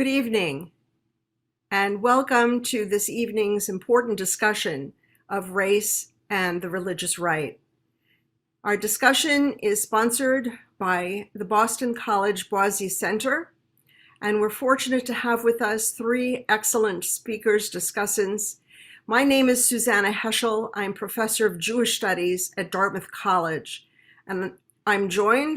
Good evening, and welcome to this evening's important discussion of race and the religious right. Our discussion is sponsored by the Boston College Boise Center, and we're fortunate to have with us three excellent speakers, discussants. My name is Susannah Heschel. I'm professor of Jewish Studies at Dartmouth College, and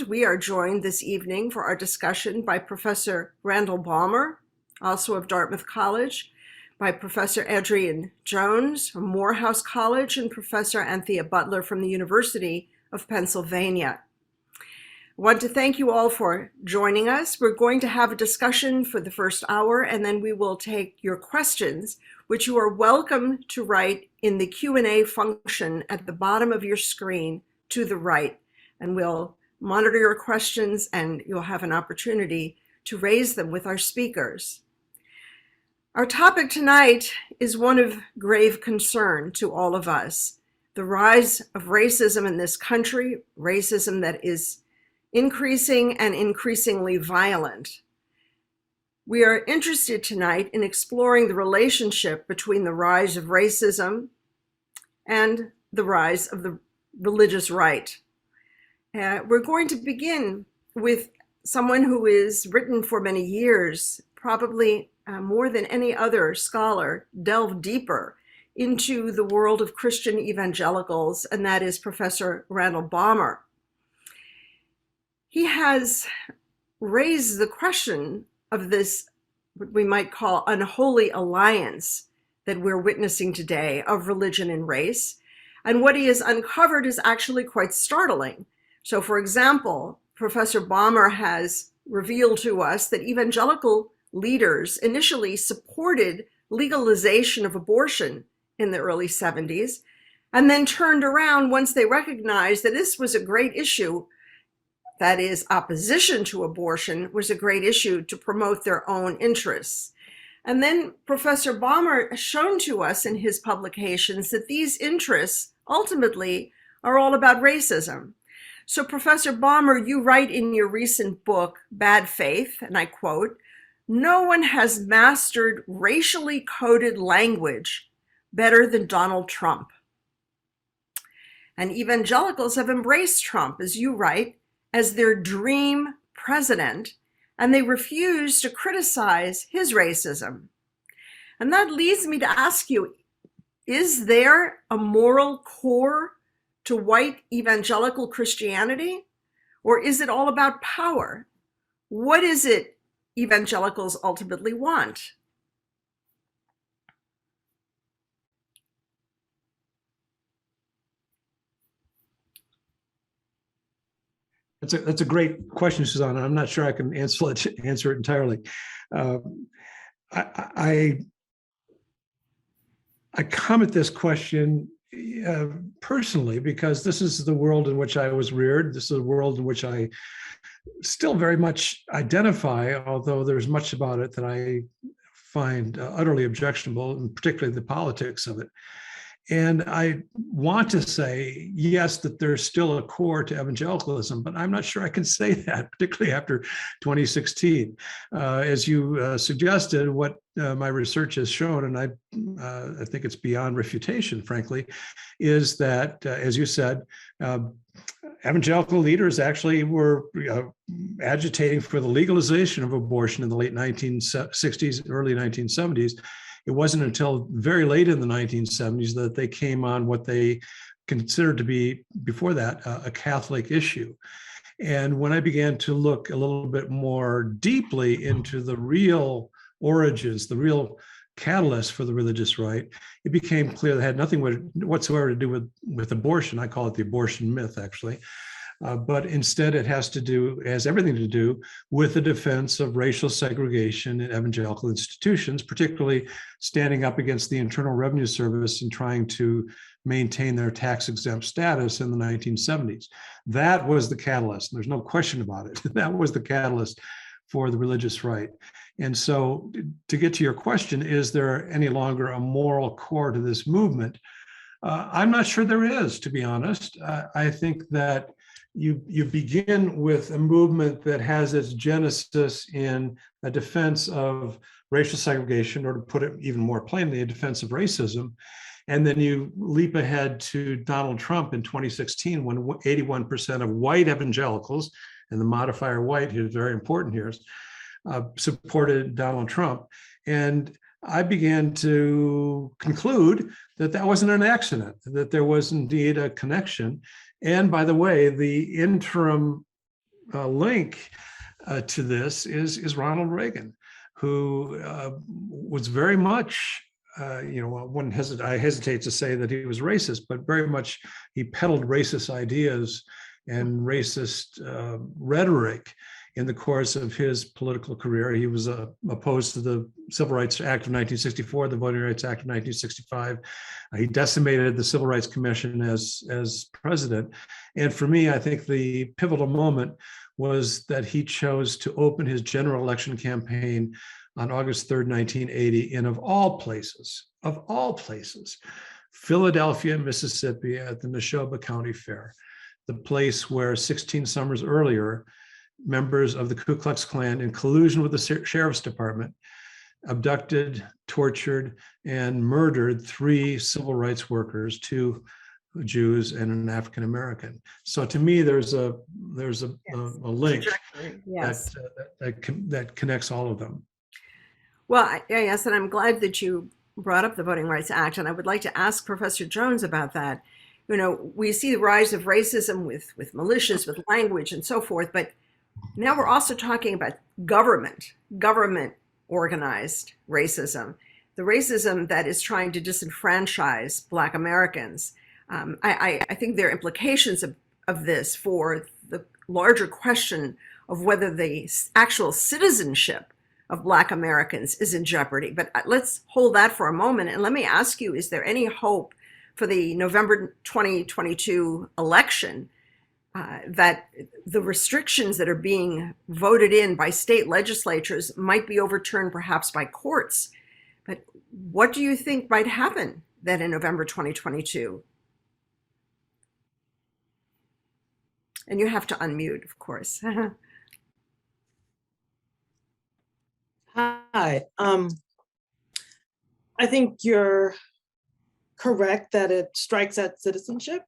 we are joined this evening for our discussion by Professor Randall Balmer, also of Dartmouth College, by Professor Adrienne Jones from Morehouse College, and Professor Anthea Butler from the University of Pennsylvania. I want to thank you all for joining us. We're going to have a discussion for the first hour, and then we will take your questions, which you are welcome to write in the Q&A function at the bottom of your screen to the right. And we'll monitor your questions, and you'll have an opportunity to raise them with our speakers. Our topic tonight is one of grave concern to all of us: the rise of racism in this country, racism that is increasing and increasingly violent. We are interested tonight in exploring the relationship between the rise of racism and the rise of the religious right. We're going to begin with someone who has written for many years, probably more than any other scholar, delved deeper into the world of Christian evangelicals, and that is Professor Randall Balmer. He has raised the question of this, what we might call unholy alliance that we're witnessing today of religion and race. And what he has uncovered is actually quite startling. So, for example, Professor Balmer has revealed to us that evangelical leaders initially supported legalization of abortion in the early 70s, and then turned around once they recognized that this was a great issue, that is, opposition to abortion was a great issue to promote their own interests. And then Professor Balmer has shown to us in his publications that these interests ultimately are all about racism. So, Professor Balmer, you write in your recent book, Bad Faith, and I quote, "No one has mastered racially coded language better than Donald Trump. And evangelicals have embraced Trump, as you write, as their dream president, and they refuse to criticize his racism." And that leads me to ask you, is there a moral core to white evangelical Christianity? Or is it all about power? What is it evangelicals ultimately want? That's a great question, Susannah. I'm not sure I can answer it entirely. I come at this question personally because this is the world in which I was reared. This is a world in which I still very much identify, although there's much about it that I find utterly objectionable, and particularly the politics of it. And I want to say, yes, that there's still a core to evangelicalism, but I'm not sure I can say that, particularly after 2016. As you suggested, what my research has shown, and I think it's beyond refutation, frankly, is that, as you said, evangelical leaders actually were agitating for the legalization of abortion in the late 1960s, early 1970s. It wasn't until very late in the 1970s that they came on what they considered to be, before that, a Catholic issue. And when I began to look a little bit more deeply into the real origins, the real catalyst for the religious right, it became clear that it had nothing whatsoever to do with abortion. I call it the abortion myth, actually. But instead, it has everything to do with the defense of racial segregation in evangelical institutions, particularly standing up against the Internal Revenue Service and trying to maintain their tax-exempt status in the 1970s. That was the catalyst. There's no question about it. That was the catalyst for the religious right. And so, to get to your question, is there any longer a moral core to this movement? I'm not sure there is, to be honest. I think that you begin with a movement that has its genesis in a defense of racial segregation, or to put it even more plainly, a defense of racism. And then you leap ahead to Donald Trump in 2016, when 81% of white evangelicals, and the modifier white is very important here, supported Donald Trump. And I began to conclude that that wasn't an accident, that there was indeed a connection. And by the way, the interim link to this is Ronald Reagan, who was very much, I hesitate to say that he was racist, but very much he peddled racist ideas and racist rhetoric in the course of his political career. He was opposed to the Civil Rights Act of 1964, the Voting Rights Act of 1965. He decimated the Civil Rights Commission as president. And for me, I think the pivotal moment was that he chose to open his general election campaign on August 3rd, 1980, in of all places, Philadelphia, Mississippi, at the Neshoba County Fair, the place where 16 summers earlier, members of the Ku Klux Klan, in collusion with the sheriff's department, abducted, tortured, and murdered 3 civil rights workers, 2 Jews and an African American. So to me, there's a link yes. that connects all of them. Well, yes, and I'm glad that you brought up the Voting Rights Act, and I would like to ask Professor Jones about that. You know, we see the rise of racism with militias, with language and so forth, but now we're also talking about government organized racism, the racism that is trying to disenfranchise Black Americans. I think there are implications of this for the larger question of whether the actual citizenship of Black Americans is in jeopardy. But let's hold that for a moment. And let me ask you, is there any hope for the November 2022 election that the restrictions that are being voted in by state legislatures might be overturned perhaps by courts? But what do you think might happen then in November 2022? And you have to unmute, of course. Hi. I think you're correct that it strikes at citizenship.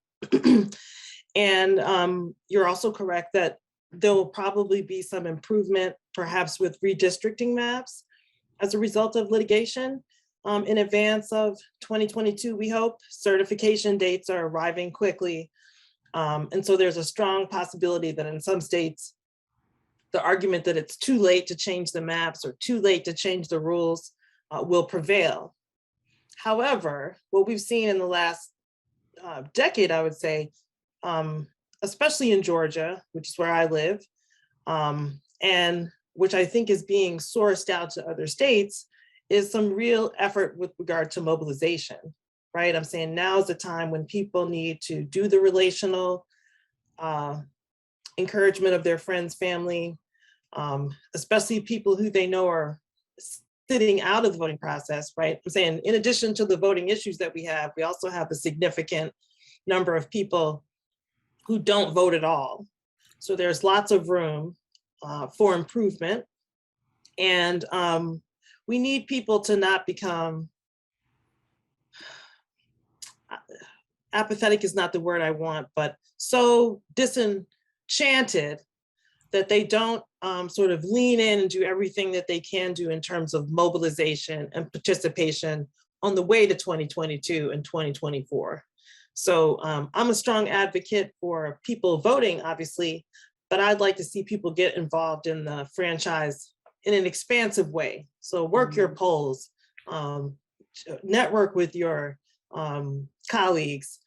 And you're also correct that there will probably be some improvement, perhaps with redistricting maps as a result of litigation. In advance of 2022, we hope. Certification dates are arriving quickly. And so there's a strong possibility that in some states, the argument that it's too late to change the maps or too late to change the rules will prevail. However, what we've seen in the last decade, I would say, especially in Georgia, which is where I live, and which I think is being sourced out to other states, is some real effort with regard to mobilization, right? I'm saying now is the time when people need to do the relational encouragement of their friends, family, especially people who they know are sitting out of the voting process, right? I'm saying in addition to the voting issues that we also have a significant number of people who don't vote at all. So there's lots of room for improvement. And we need people to not become, apathetic is not the word I want, but so disenchanted that they don't sort of lean in and do everything that they can do in terms of mobilization and participation on the way to 2022 and 2024. So I'm a strong advocate for people voting, obviously, but I'd like to see people get involved in the franchise in an expansive way. So work your polls, network with your colleagues,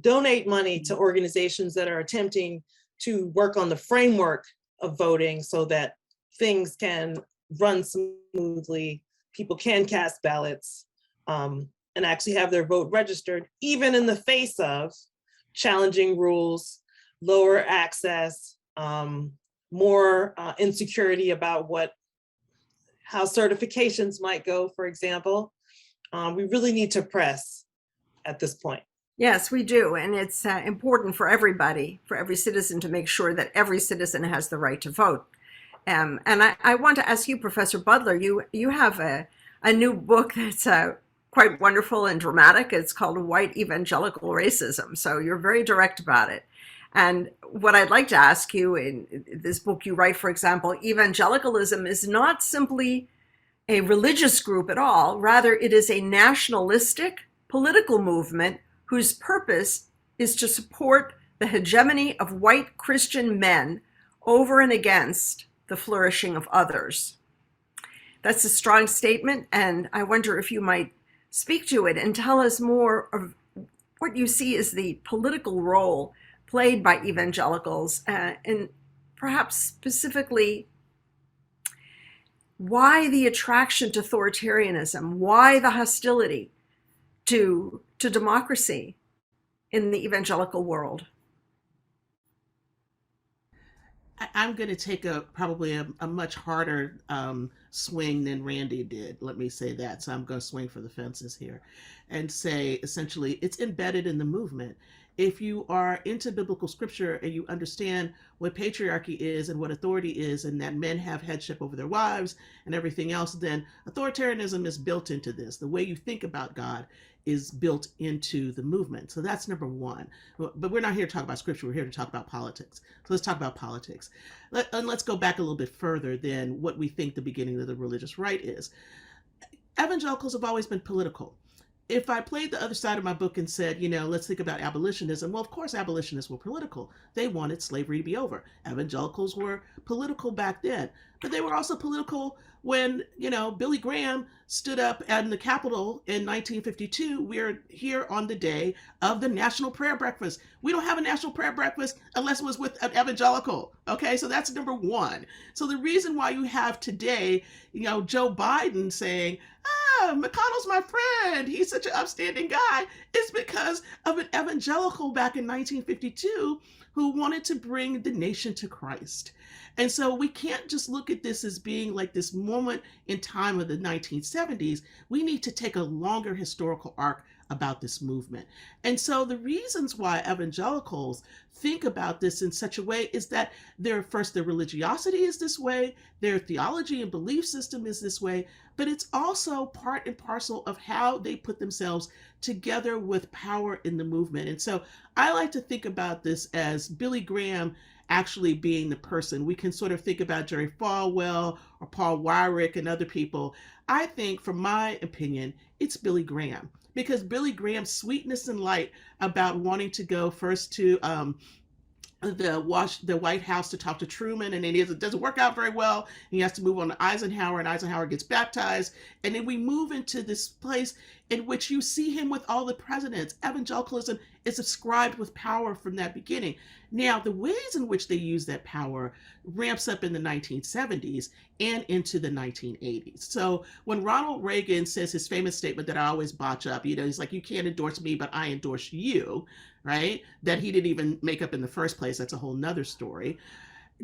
donate money to organizations that are attempting to work on the framework of voting so that things can run smoothly, people can cast ballots, and actually have their vote registered, even in the face of challenging rules, lower access, more insecurity about how certifications might go, for example. We really need to press at this point. Yes, we do. And it's important for everybody, for every citizen, to make sure that every citizen has the right to vote. And I want to ask you, Professor Butler, you have a new book that's quite wonderful and dramatic. It's called White Evangelical Racism. So you're very direct about it. And what I'd like to ask you, in this book you write, for example, evangelicalism is not simply a religious group at all. Rather, it is a nationalistic political movement whose purpose is to support the hegemony of white Christian men over and against the flourishing of others. That's a strong statement, and I wonder if you might speak to it and tell us more of what you see as the political role played by evangelicals, and perhaps specifically why the attraction to authoritarianism, why the hostility to democracy in the evangelical world. I'm going to take probably a much harder swing than Randy did. Let me say that. So I'm going to swing for the fences here and say essentially it's embedded in the movement. If you are into biblical scripture and you understand what patriarchy is and what authority is, and that men have headship over their wives and everything else, then authoritarianism is built into this. The way you think about God is built into the movement. So that's number one. But we're not here to talk about scripture. We're here to talk about politics. So let's talk about politics. And let's go back a little bit further than what we think the beginning of the religious right is. Evangelicals have always been political. If I played the other side of my book and said, let's think about abolitionism, well, of course, abolitionists were political. They wanted slavery to be over. Evangelicals were political back then, but they were also political when, Billy Graham stood up in the Capitol in 1952. We're here on the day of the National Prayer Breakfast. We don't have a National Prayer Breakfast unless it was with an evangelical. Okay, so that's number one. So the reason why you have today, Joe Biden saying, McConnell's my friend, he's such an upstanding guy, is because of an evangelical back in 1952 who wanted to bring the nation to Christ. And so we can't just look at this as being like this moment in time of the 1970s. We need to take a longer historical arc about this movement. And so the reasons why evangelicals think about this in such a way is that their religiosity is this way, their theology and belief system is this way, but it's also part and parcel of how they put themselves together with power in the movement. And so I like to think about this as Billy Graham actually being the person. We can sort of think about Jerry Falwell or Paul Weyrich and other people. I think, from my opinion, it's Billy Graham, because Billy Graham's sweetness and light about wanting to go first to the White House to talk to Truman, and then it doesn't work out very well. He has to move on to Eisenhower, and Eisenhower gets baptized. And then we move into this place in which you see him with all the presidents. Evangelicalism is ascribed with power from that beginning. Now, the ways in which they use that power ramps up in the 1970s and into the 1980s. So when Ronald Reagan says his famous statement that I always botch up, he's like, you can't endorse me, but I endorse you, right? That he didn't even make up in the first place. That's a whole nother story.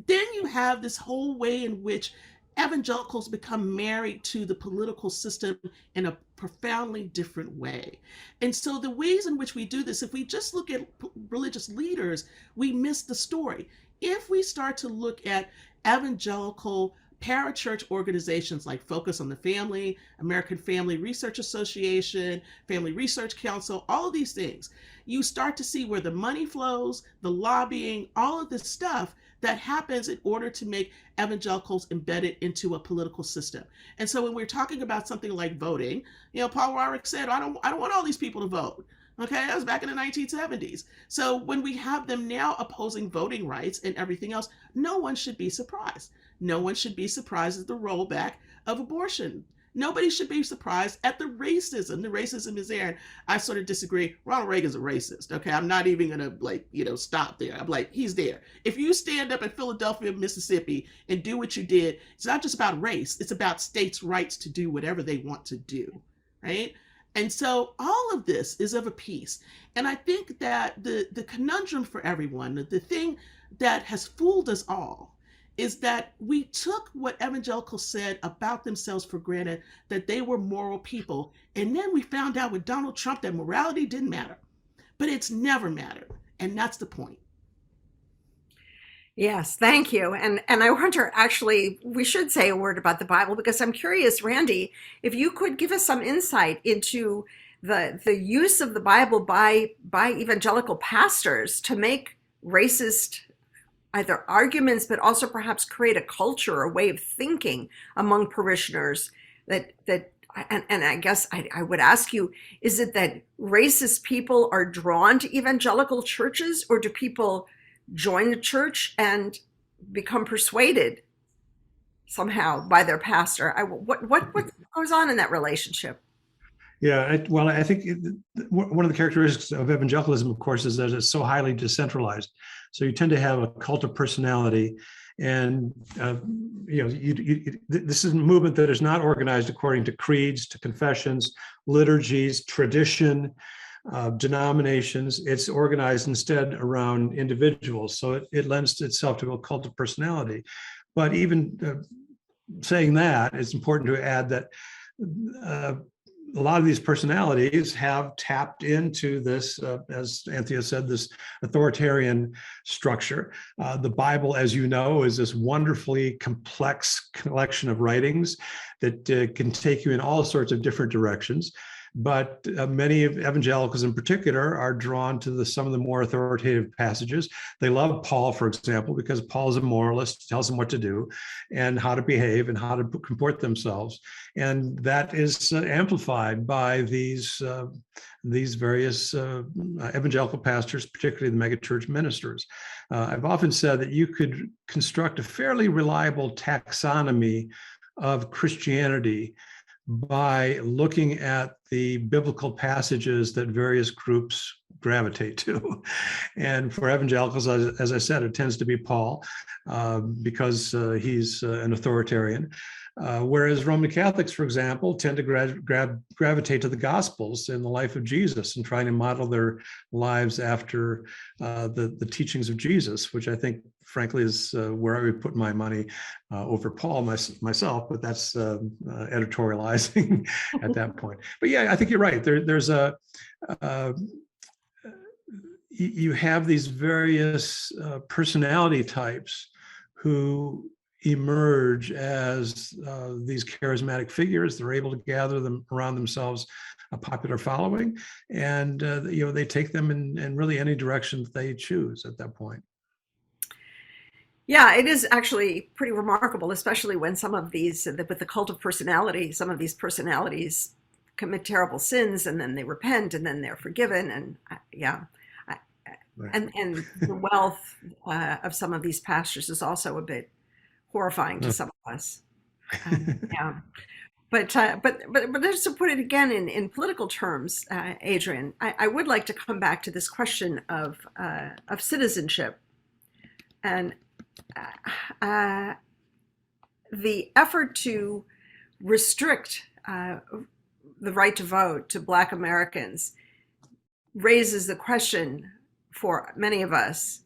Then you have this whole way in which evangelicals become married to the political system in a profoundly different way. And so the ways in which we do this, if we just look at religious leaders, we miss the story. If we start to look at evangelical parachurch organizations like Focus on the Family, American Family Research Association, Family Research Council, all of these things, you start to see where the money flows, the lobbying, all of this stuff that happens in order to make evangelicals embedded into a political system. And so when we're talking about something like voting, Paul Weyrich said, I don't want all these people to vote. Okay, that was back in the 1970s. So when we have them now opposing voting rights and everything else, no one should be surprised. No one should be surprised at the rollback of abortion. Nobody should be surprised at the racism. The racism is there. And I sort of disagree. Ronald Reagan's a racist. Okay. I'm not even going to stop there. I'm like, he's there. If you stand up in Philadelphia, Mississippi and do what you did, it's not just about race. It's about states' rights to do whatever they want to do. Right. And so all of this is of a piece. And I think that the conundrum for everyone, the thing that has fooled us all, is that we took what evangelicals said about themselves for granted, that they were moral people. And then we found out with Donald Trump that morality didn't matter. but it's never mattered. And that's the point. Yes, thank you. And I wonder, actually, we should say a word about the Bible, because I'm curious, Randy, if you could give us some insight into the use of the Bible by evangelical pastors to make racist either arguments, but also perhaps create a culture, a way of thinking among parishioners that and I guess I would ask you, is it that racist people are drawn to evangelical churches, or do people join the church and become persuaded somehow by their pastor? What goes on in that relationship? Yeah, well, I think one of the characteristics of evangelicalism, of course, is that it's so highly decentralized. So you tend to have a cult of personality, and this is a movement that is not organized according to creeds, to confessions, liturgies, tradition, denominations. It's organized instead around individuals. So it lends itself to a cult of personality. But even saying that, it's important to add that a lot of these personalities have tapped into this, as Anthea said, this authoritarian structure. The Bible, as you know, is this wonderfully complex collection of writings that can take you in all sorts of different directions. But many of evangelicals in particular are drawn to some of the more authoritative passages. They love Paul, for example, because Paul is a moralist, tells them what to do and how to behave and how to comport themselves. And that is amplified by these various evangelical pastors, particularly the megachurch ministers. I've often said that you could construct a fairly reliable taxonomy of Christianity by looking at the biblical passages that various groups gravitate to. And for evangelicals, as I said, it tends to be Paul, because he's an authoritarian. Whereas Roman Catholics, for example, tend to gravitate to the Gospels in the life of Jesus and trying to model their lives after the teachings of Jesus, which I think, frankly, is where I would put my money over Paul myself, but that's editorializing at that point. But yeah, I think you're right. You have these various personality types who emerge as these charismatic figures. They're able to gather them around themselves a popular following, and they take them in really any direction that they choose at that point. Yeah, it is actually pretty remarkable, especially when some of these, with the cult of personality, some of these personalities commit terrible sins and then they repent and then they're forgiven. And Right. And the wealth of some of these pastors is also a bit horrifying to some of us. Yeah. But just to put it again in political terms, Adrienne, I would like to come back to this question of citizenship and the effort to restrict the right to vote to Black Americans raises the question for many of us: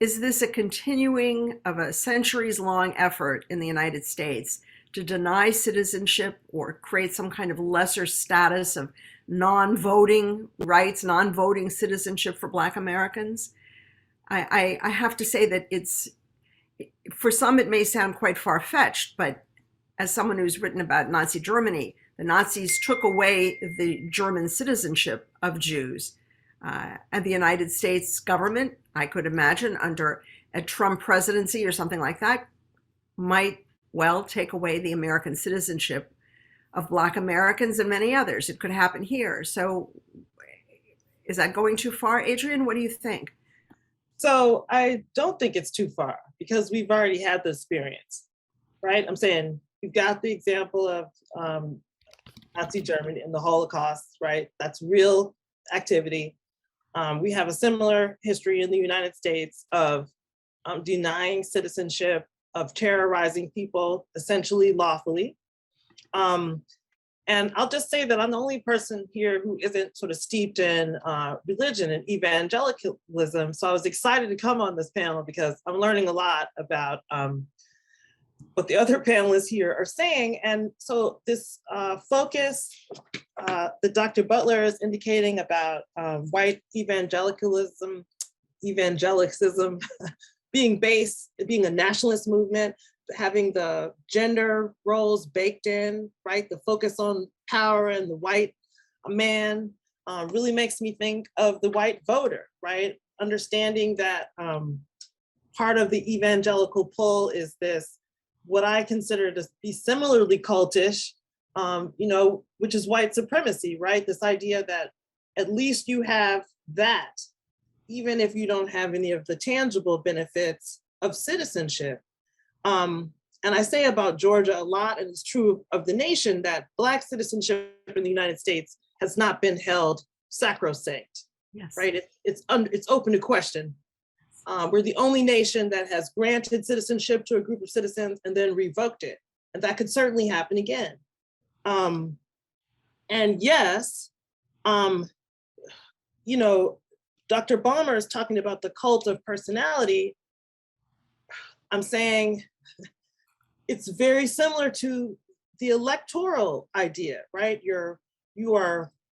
is this a continuing of a centuries-long effort in the United States to deny citizenship or create some kind of lesser status of non-voting rights, non-voting citizenship for Black Americans? I have to say that for some, it may sound quite far-fetched, but as someone who's written about Nazi Germany, the Nazis took away the German citizenship of Jews. And the United States government, I could imagine, under a Trump presidency or something like that, might well take away the American citizenship of Black Americans and many others. It could happen here. So is that going too far, Adrienne? What do you think? So I don't think it's too far, because we've already had the experience, right? I'm saying you've got the example of Nazi Germany and the Holocaust, right? That's real activity. We have a similar history in the United States of denying citizenship, of terrorizing people essentially lawfully. And I'll just say that I'm the only person here who isn't sort of steeped in religion and evangelicalism. So I was excited to come on this panel because I'm learning a lot about what the other panelists here are saying. And so this focus that Dr. Butler is indicating about white evangelicism being a nationalist movement, having the gender roles baked in, right? The focus on power and the white man really makes me think of the white voter, right? Understanding that part of the evangelical pull is this, what I consider to be similarly cultish, which is white supremacy, right? This idea that at least you have that, even if you don't have any of the tangible benefits of citizenship. And I say about Georgia a lot, and it's true of the nation, that Black citizenship in the United States has not been held sacrosanct, Yes. right? It's open to question. We're the only nation that has granted citizenship to a group of citizens and then revoked it. And that could certainly happen again. And yes, Dr. Balmer is talking about the cult of personality. I'm saying it's very similar to the electoral idea, right? I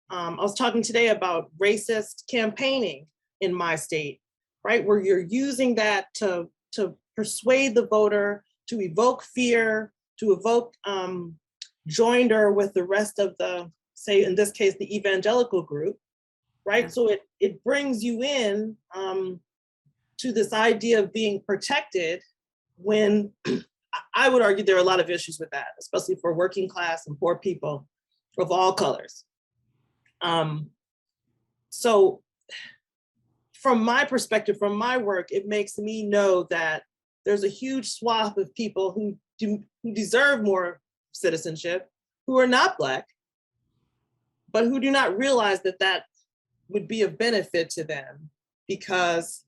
was talking today about racist campaigning in my state, right? Where you're using that to persuade the voter, to evoke fear, to evoke joinder with the rest of the, say in this case, the evangelical group, right? So it brings you in to this idea of being protected, when I would argue there are a lot of issues with that, especially for working class and poor people of all colors. So from my perspective, from my work, it makes me know that there's a huge swath of people who deserve more citizenship, who are not Black, but who do not realize that would be of benefit to them because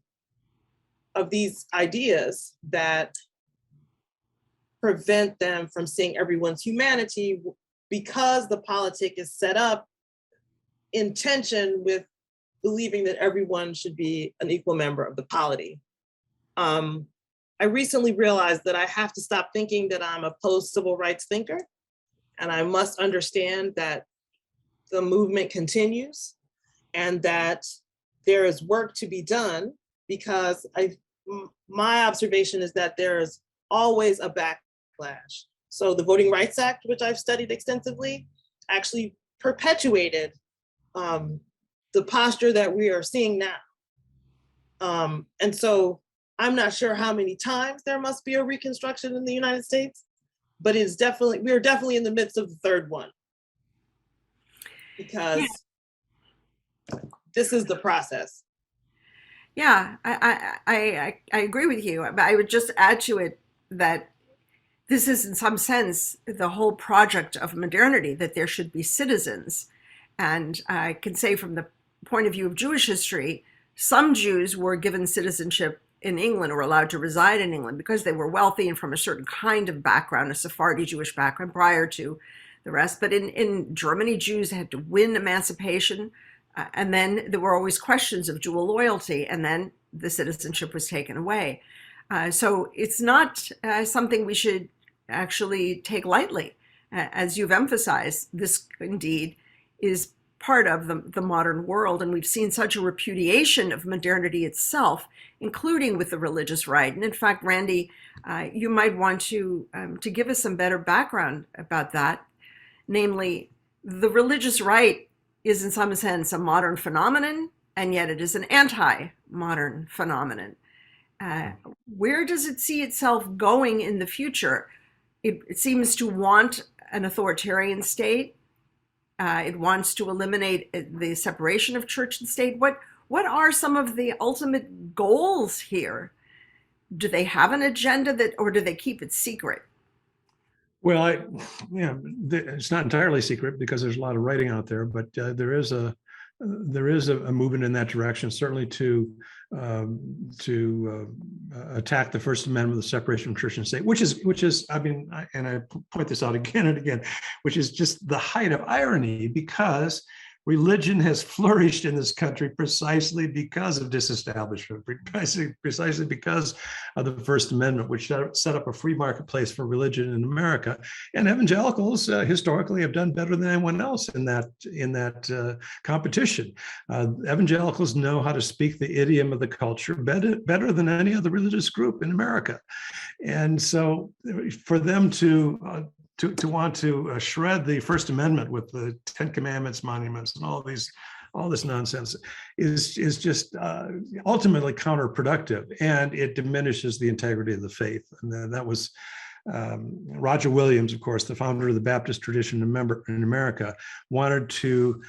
of these ideas that prevent them from seeing everyone's humanity, because the politic is set up in tension with believing that everyone should be an equal member of the polity. I recently realized that I have to stop thinking that I'm a post-civil rights thinker, and I must understand that the movement continues and that there is work to be done, because my observation is that there is always a backlash. So the Voting Rights Act, which I've studied extensively, actually perpetuated the posture that we are seeing now. And so I'm not sure how many times there must be a reconstruction in the United States, but we are definitely in the midst of the third one, because this is the process. Yeah, I agree with you, but I would just add to it that this is in some sense the whole project of modernity, that there should be citizens. And I can say from the point of view of Jewish history, some Jews were given citizenship in England or allowed to reside in England because they were wealthy and from a certain kind of background, a Sephardi Jewish background, prior to the rest. But in Germany, Jews had to win emancipation. And then there were always questions of dual loyalty, and then the citizenship was taken away. So it's not something we should actually take lightly. As you've emphasized, this indeed is part of the modern world, and we've seen such a repudiation of modernity itself, including with the religious right. And in fact, Randy, you might want to give us some better background about that. Namely, the religious right is in some sense a modern phenomenon, and yet it is an anti-modern phenomenon. Where does it see itself going in the future? It seems to want an authoritarian state. It wants to eliminate the separation of church and state. What are some of the ultimate goals here? Do they have an agenda or do they keep it secret? Well, it's not entirely secret because there's a lot of writing out there, but there is a movement in that direction, certainly to attack the First Amendment, the separation of church and state, which is, I point this out again and again, which is just the height of irony, because religion has flourished in this country precisely because of disestablishment, precisely because of the First Amendment, which set up a free marketplace for religion in America. And evangelicals historically have done better than anyone else in that competition. Evangelicals know how to speak the idiom of the culture better than any other religious group in America. And so for them to want to shred the First Amendment with the Ten Commandments monuments and all this nonsense is just ultimately counterproductive, and it diminishes the integrity of the faith. And that was Roger Williams, of course, the founder of the Baptist tradition in America, wanted to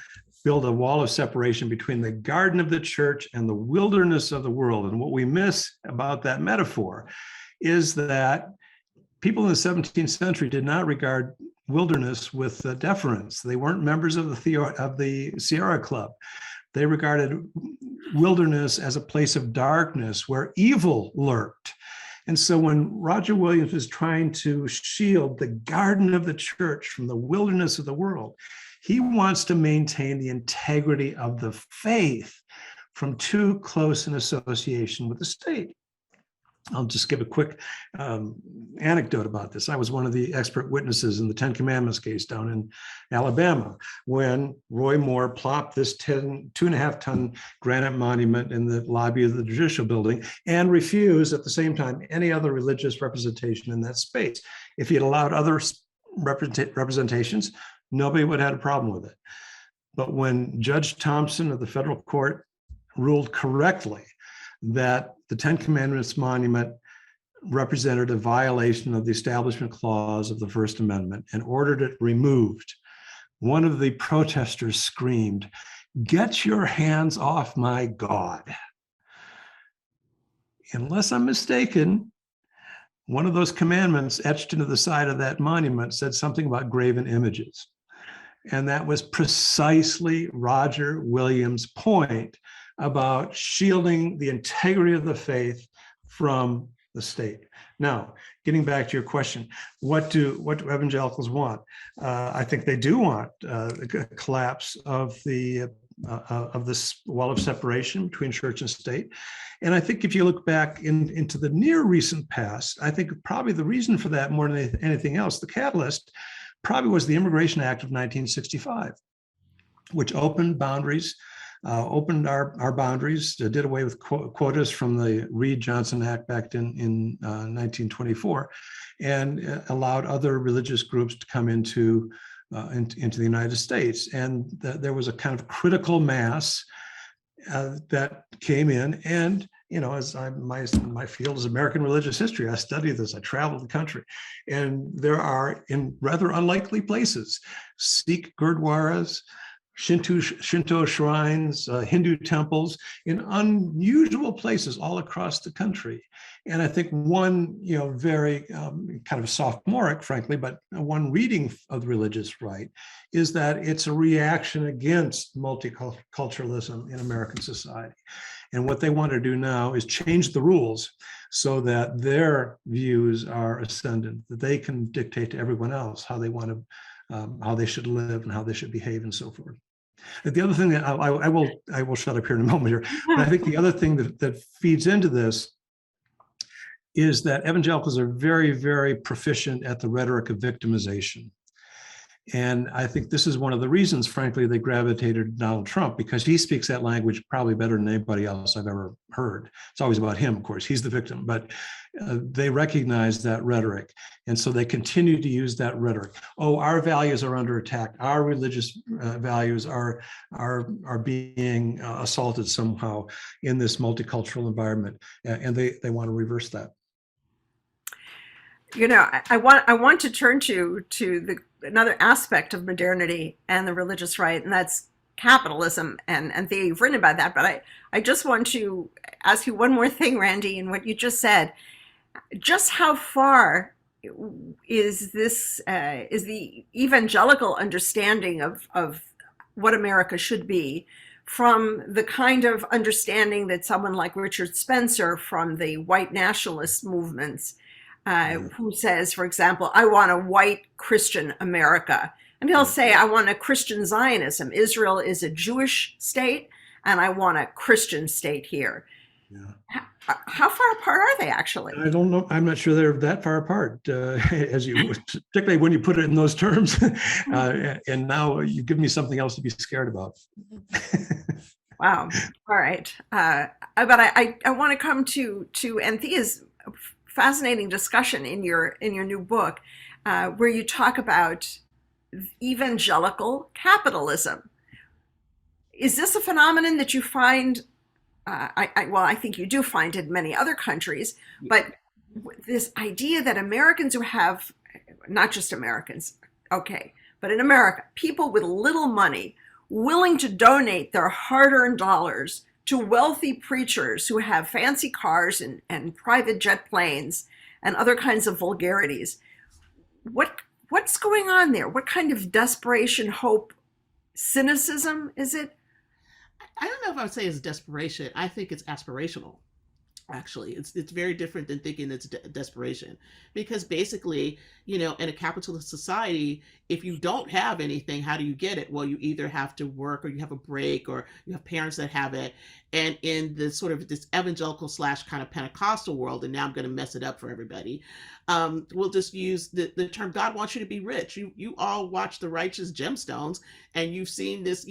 build a wall of separation between the garden of the church and the wilderness of the world. And what we miss about that metaphor is that people in the 17th century did not regard wilderness with deference. They weren't members of the Sierra Club. They regarded wilderness as a place of darkness where evil lurked. And so when Roger Williams was trying to shield the garden of the church from the wilderness of the world, he wants to maintain the integrity of the faith from too close an association with the state. I'll just give a quick anecdote about this. I was one of the expert witnesses in the Ten Commandments case down in Alabama when Roy Moore plopped this 2.5-ton granite monument in the lobby of the Judicial Building and refused at the same time any other religious representation in that space. If he had allowed other representations, nobody would have had a problem with it. But when Judge Thompson of the federal court ruled correctly that the Ten Commandments monument represented a violation of the Establishment Clause of the First Amendment and ordered it removed, one of the protesters screamed, "Get your hands off my God." Unless I'm mistaken, one of those commandments etched into the side of that monument said something about graven images. And that was precisely Roger Williams' point about shielding the integrity of the faith from the state. Now, getting back to your question, what do evangelicals want? I think they do want a collapse of this wall of separation between church and state. And I think if you look back into the near recent past, I think probably the reason for that more than anything else, the catalyst probably was the Immigration Act of 1965, which opened boundaries, opened our boundaries, did away with quotas from the Reed-Johnson Act back in 1924, and allowed other religious groups to come into the United States. And there was a kind of critical mass that came in. And as my field is American religious history, I study this, I travel the country, and there are, in rather unlikely places, Sikh gurdwaras, Shinto shrines, Hindu temples in unusual places all across the country. And I think one, very kind of sophomoric, frankly, but one reading of the religious right is that it's a reaction against multiculturalism in American society. And what they want to do now is change the rules so that their views are ascendant, that they can dictate to everyone else how they want to, how they should live and how they should behave and so forth. The other thing that I will shut up here in a moment here, but I think the other thing that feeds into this is that evangelicals are very, very proficient at the rhetoric of victimization. And I think this is one of the reasons, frankly, they gravitated to Donald Trump, because he speaks that language probably better than anybody else I've ever heard. It's always about him, of course, he's the victim, but they recognize that rhetoric. And so they continue to use that rhetoric. Oh, our values are under attack. Our religious values are being assaulted somehow in this multicultural environment. And they want to reverse that. I want to turn to another aspect of modernity and the religious right, and that's capitalism. And Anthea, you've written about that, but I just want to ask you one more thing, Randy, in what you just said. Just how far is the evangelical understanding of what America should be from the kind of understanding that someone like Richard Spencer from the white nationalist movements, who says, for example, I want a white Christian America, And he'll say, I want a Christian Zionism. Israel is a Jewish state, and I want a Christian state here. Yeah. How far apart are they actually? I don't know. I'm not sure they're that far apart, as you, particularly when you put it in those terms. And now you give me something else to be scared about. Wow. All right. But I want to come to Anthea's fascinating discussion in your new book, where you talk about evangelical capitalism. Is this a phenomenon that you find? I think you do find in many other countries, but this idea that Americans who have, not just Americans, okay, but in America, people with little money willing to donate their hard-earned dollars to wealthy preachers who have fancy cars and private jet planes and other kinds of vulgarities. What's going on there? What kind of desperation, hope, cynicism is it? I don't know if I would say it's desperation. I think it's aspirational. Actually, it's very different than thinking it's desperation, because basically, in a capitalist society, if you don't have anything, how do you get it? Well, you either have to work, or you have a break, or you have parents that have it. And in the sort of this evangelical / kind of Pentecostal world, and now I'm going to mess it up for everybody, we'll just use the term God wants you to be rich. You all watch The Righteous Gemstones, and you've seen this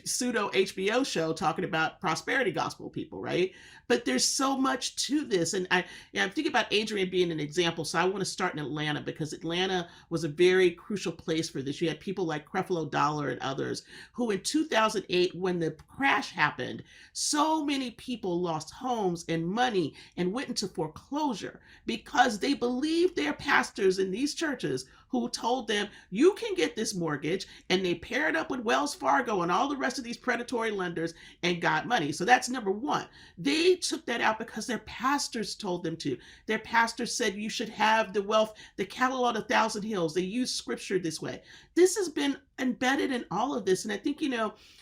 pseudo HBO show talking about prosperity gospel people, right? But there's so much to this. And I'm thinking about Adrienne being an example. So I want to start in Atlanta, because Atlanta was a very crucial place for this. You had people like Creflo Dollar and others who in 2008, when the crash happened, so many people lost homes and money and went into foreclosure because they believed their pastors in these churches who told them, you can get this mortgage, and they paired up with Wells Fargo and all the rest of these predatory lenders and got money. So that's number one. They took that out because their pastors told them to. Their pastors said you should have the wealth, the cattle on 1,000 hills. They use scripture this way. This has been embedded in all of this. And I think,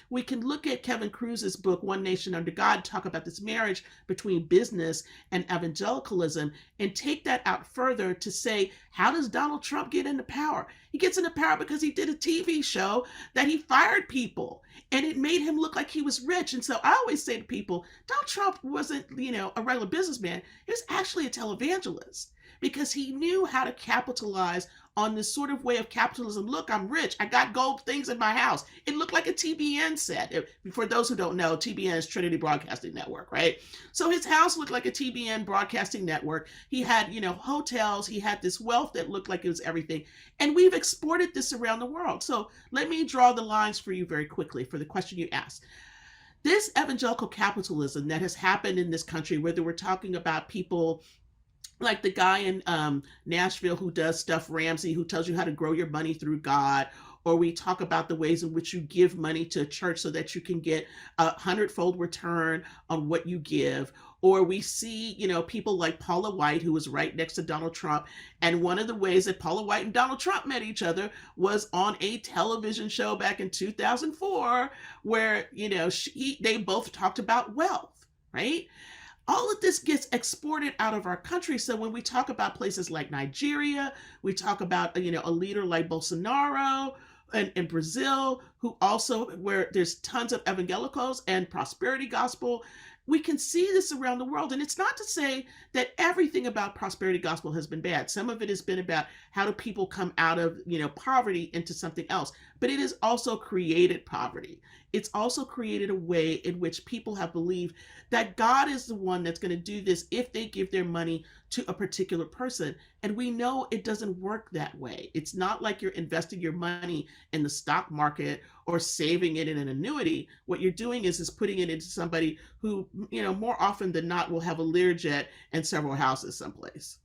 we can look at Kevin Kruse's book, One Nation Under God, talk about this marriage between business and evangelicalism, and take that out further to say, how does Donald Trump get into power? He gets into power because he did a TV show that he fired people, and it made him look like he was rich. And so I always say to people, Donald Trump wasn't, a regular businessman. He was actually a televangelist, because he knew how to capitalize on this sort of way of capitalism. Look, I'm rich. I got gold things in my house. It looked like a TBN set. For those who don't know, TBN is Trinity Broadcasting Network, right? So his house looked like a TBN broadcasting network. He had, hotels. He had this wealth that looked like it was everything. And we've exported this around the world. So let me draw the lines for you very quickly for the question you asked. This evangelical capitalism that has happened in this country, whether we're talking about people like the guy in Nashville who does Stuff Ramsey, who tells you how to grow your money through God, or we talk about the ways in which you give money to a church so that you can get a 100-fold return on what you give. Or we see, people like Paula White, who was right next to Donald Trump. And one of the ways that Paula White and Donald Trump met each other was on a television show back in 2004, where, they both talked about wealth, right? All of this gets exported out of our country. So when we talk about places like Nigeria, we talk about, a leader like Bolsonaro and in Brazil, who also, where there's tons of evangelicals and prosperity gospel, we can see this around the world. And it's not to say that everything about prosperity gospel has been bad. Some of it has been about how do people come out of, poverty into something else. But it has also created poverty. It's also created a way in which people have believed that God is the one that's going to do this if they give their money to a particular person. And we know it doesn't work that way. It's not like you're investing your money in the stock market or saving it in an annuity. What you're doing is putting it into somebody who, more often than not will have a Learjet and several houses someplace.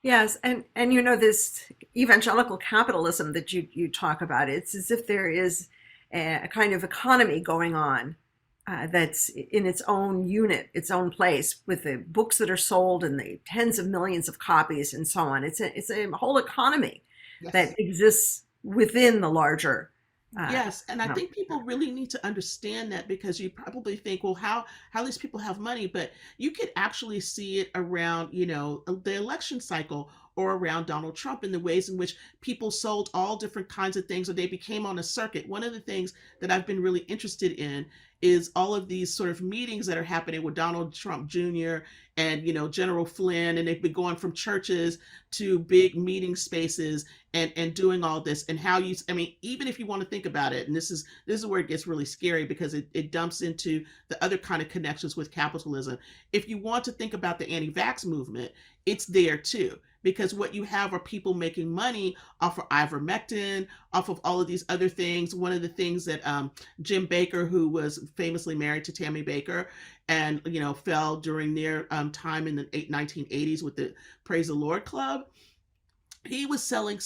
Yes, and this evangelical capitalism that you talk about, it's as if there is a kind of economy going on that's in its own unit, its own place, with the books that are sold and the tens of millions of copies and so on. It's a whole economy Yes. that exists within the larger Yes, and I No. think people really need to understand that, because you probably think, well, how these people have money, but you could actually see it around, the election cycle, or around Donald Trump, in the ways in which people sold all different kinds of things, or they became on a circuit. One of the things that I've been really interested in is all of these sort of meetings that are happening with Donald Trump Jr. and General Flynn, and they've been going from churches to big meeting spaces, and doing all this, and how you, I mean, even if you want to think about it, and this is where it gets really scary, because it dumps into the other kind of connections with capitalism. If you want to think about the anti-vax movement, it's there too, because what you have are people making money off of ivermectin, off of all of these other things. One of the things that Jim Baker, who was famously married to Tammy Baker, and fell during their time in the 1980s with the Praise the Lord Club, he was selling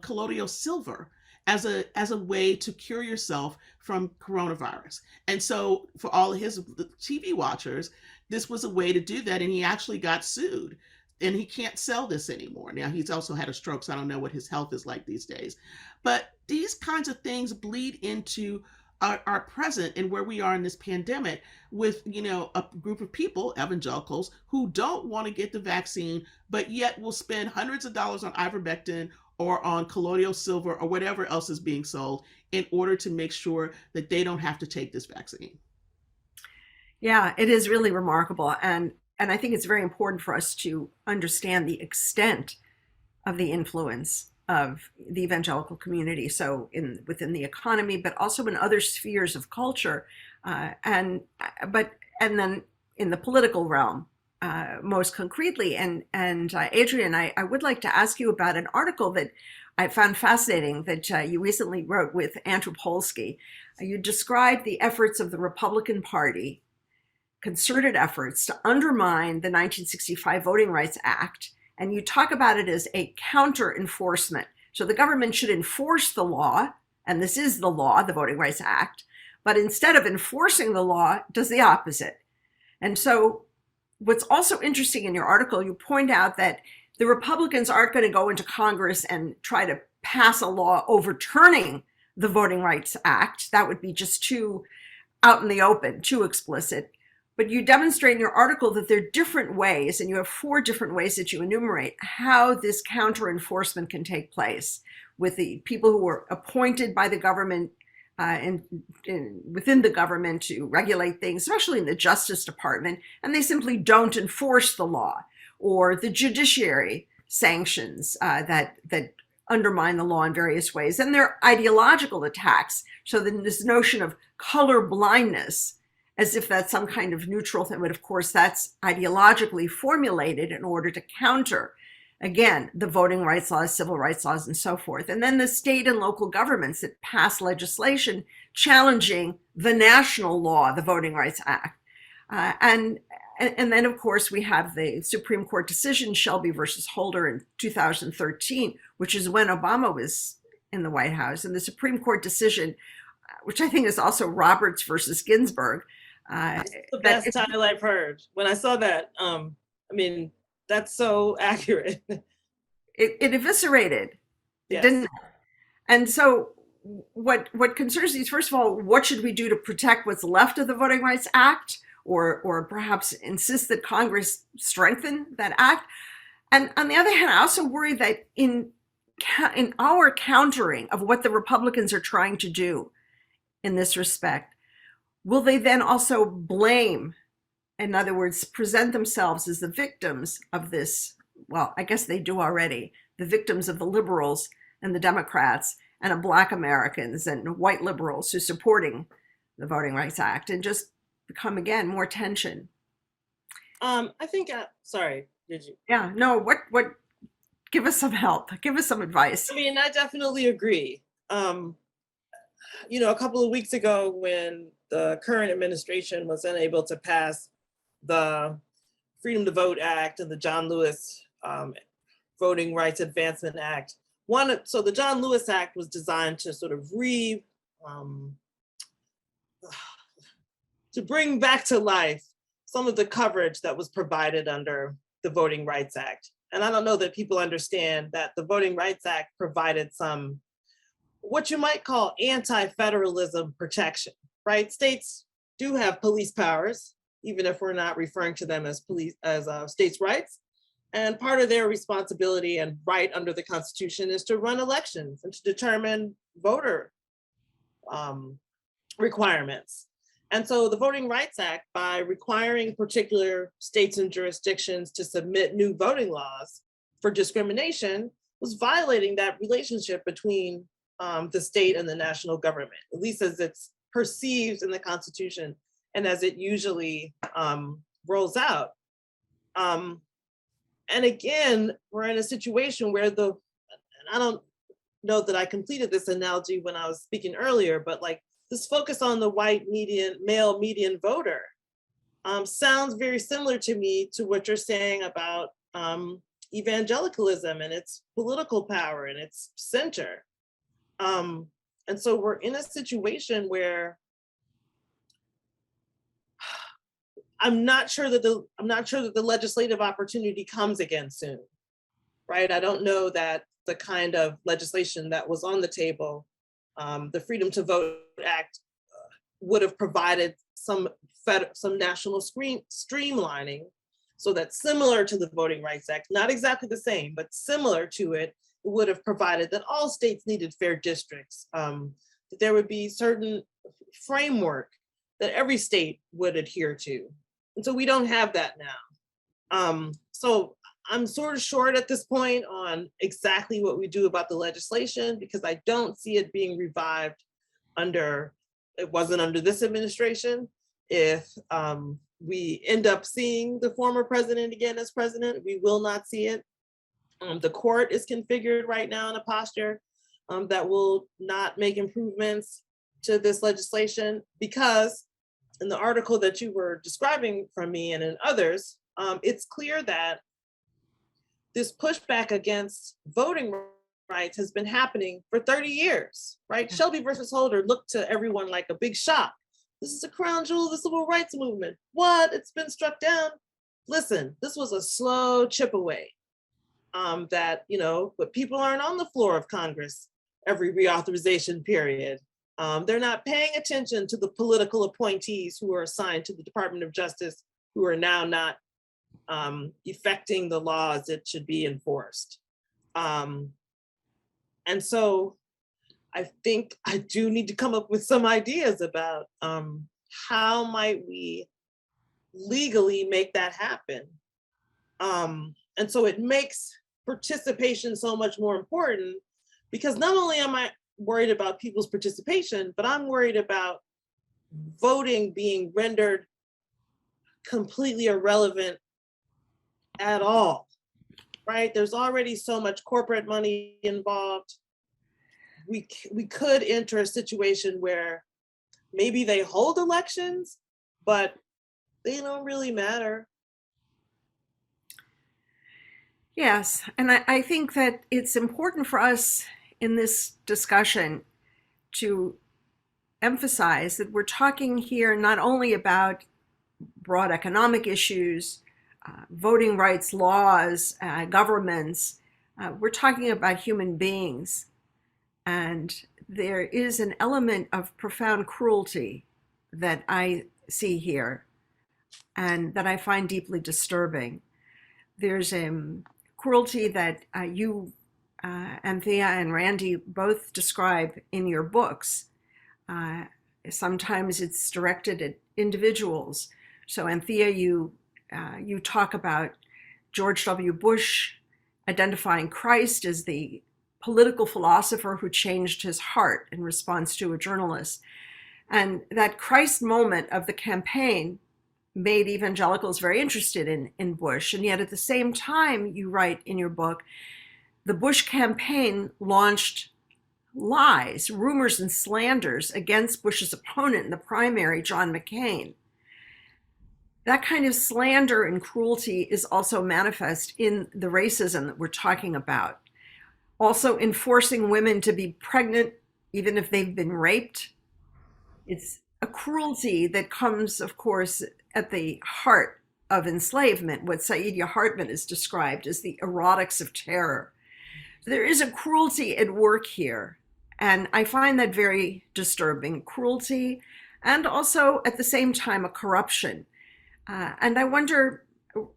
colloidal silver as a way to cure yourself from coronavirus. And so for all of his TV watchers, this was a way to do that, and he actually got sued. And he can't sell this anymore. Now, he's also had a stroke, so I don't know what his health is like these days. But these kinds of things bleed into our present, and where we are in this pandemic, with a group of people, evangelicals, who don't want to get the vaccine, but yet will spend hundreds of dollars on ivermectin or on colloidal silver or whatever else is being sold, in order to make sure that they don't have to take this vaccine. Yeah, it is really remarkable. And I think it's very important for us to understand the extent of the influence of the evangelical community. So within the economy, but also in other spheres of culture, and then in the political realm, most concretely. And Adrienne, I would like to ask you about an article that I found fascinating that you recently wrote with Andrew Polsky. You described the efforts of the Republican Party, concerted efforts to undermine the 1965 Voting Rights Act, and you talk about it as a counter enforcement. So the government should enforce the law, and this is the law, the Voting Rights Act, but instead of enforcing the law, does the opposite. And so what's also interesting in your article, you point out that the Republicans aren't going to go into Congress and try to pass a law overturning the Voting Rights Act. That would be just too out in the open, too explicit. But you demonstrate in your article that there are different ways, and you have 4 different ways that you enumerate, how this counter enforcement can take place with the people who are appointed by the government and within the government to regulate things, especially in the Justice Department, and they simply don't enforce the law, or the judiciary sanctions that undermine the law in various ways. And there are ideological attacks. So then this notion of color blindness, as if that's some kind of neutral thing, but of course that's ideologically formulated in order to counter, again, the voting rights laws, civil rights laws, and so forth. And then the state and local governments that pass legislation challenging the national law, the Voting Rights Act. And then, of course, we have the Supreme Court decision, Shelby versus Holder in 2013, which is when Obama was in the White House. And the Supreme Court decision, which I think is also Roberts versus Ginsburg. That's the best title I've heard. When I saw that, I mean, that's so accurate. It eviscerated. It Yes. didn't. And so what concerns me is, first of all, what should we do to protect what's left of the Voting Rights Act, or perhaps insist that Congress strengthen that act? And on the other hand, I also worry that in our countering of what the Republicans are trying to do in this respect, will they then also blame, in other words, present themselves as the victims of this? Well, I guess they do already, the victims of the liberals and the Democrats and of Black Americans and white liberals who are supporting the Voting Rights Act, and just become, again, more tension. I think, sorry, did you? Yeah, no, what, give us some help, give us some advice. I mean, I definitely agree. A couple of weeks ago, when the current administration was unable to pass the Freedom to Vote Act and the John Lewis Voting Rights Advancement Act, so the John Lewis Act was designed to sort of to bring back to life some of the coverage that was provided under the Voting Rights Act. And I don't know that people understand that the Voting Rights Act provided some what you might call anti-federalism protection, right? States do have police powers, even if we're not referring to them as states' rights. And part of their responsibility and right under the Constitution is to run elections and to determine voter requirements. And so the Voting Rights Act, by requiring particular states and jurisdictions to submit new voting laws for discrimination, was violating that relationship between the state and the national government, at least as it's perceived in the Constitution and as it usually rolls out. And again, we're in a situation where and I don't know that I completed this analogy when I was speaking earlier, but like this focus on the white male median voter sounds very similar to me to what you're saying about evangelicalism and its political power and its center. And so we're in a situation where I'm not sure that the legislative opportunity comes again soon, right? I don't know that the kind of legislation that was on the table, the Freedom to Vote Act, would have provided some national streamlining, so that similar to the Voting Rights Act, not exactly the same, but similar to it, would have provided that all states needed fair districts, that there would be certain framework that every state would adhere to. And so we don't have that now. So I'm sort of short at this point on exactly what we do about the legislation, because I don't see it being revived it wasn't under this administration. If we end up seeing the former president again as president, we will not see it. The court is configured right now in a posture that will not make improvements to this legislation, because in the article that you were describing from me and in others, it's clear that this pushback against voting rights has been happening for 30 years, right? Shelby versus Holder looked to everyone like a big shock. This is a crown jewel of the civil rights movement. What? It's been struck down? Listen, this was a slow chip away but people aren't on the floor of Congress every reauthorization period. They're not paying attention to the political appointees who are assigned to the Department of Justice, who are now not effecting the laws that should be enforced. And so I think I do need to come up with some ideas about how might we legally make that happen. And so it makes participation so much more important, because not only am I worried about people's participation, but I'm worried about voting being rendered completely irrelevant at all, right? There's already so much corporate money involved. We could enter a situation where maybe they hold elections, but they don't really matter. Yes, and I think that it's important for us in this discussion to emphasize that we're talking here not only about broad economic issues, voting rights laws, governments, we're talking about human beings. And there is an element of profound cruelty that I see here and that I find deeply disturbing. There's cruelty that you, Anthea and Randy, both describe in your books. Sometimes it's directed at individuals. So Anthea, you talk about George W. Bush identifying Christ as the political philosopher who changed his heart in response to a journalist. And that Christ moment of the campaign made evangelicals very interested in Bush. And yet at the same time, you write in your book, the Bush campaign launched lies, rumors, and slanders against Bush's opponent in the primary, John McCain. That kind of slander and cruelty is also manifest in the racism that we're talking about. Also, enforcing women to be pregnant, even if they've been raped. It's a cruelty that comes, of course, at the heart of enslavement, what Saidiya Hartman has described as the erotics of terror. There is a cruelty at work here And I find that very disturbing. Cruelty, and also at the same time, a corruption. And I wonder,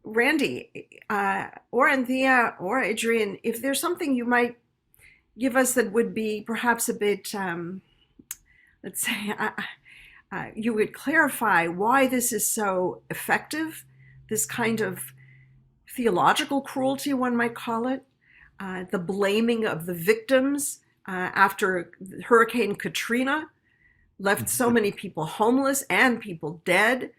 Randy, or Anthea, or Adrienne, if there's something you might give us that would be perhaps a bit, let's say, you would clarify why this is so effective, this kind of theological cruelty, one might call it, the blaming of the victims after Hurricane Katrina left so many people homeless and people dead.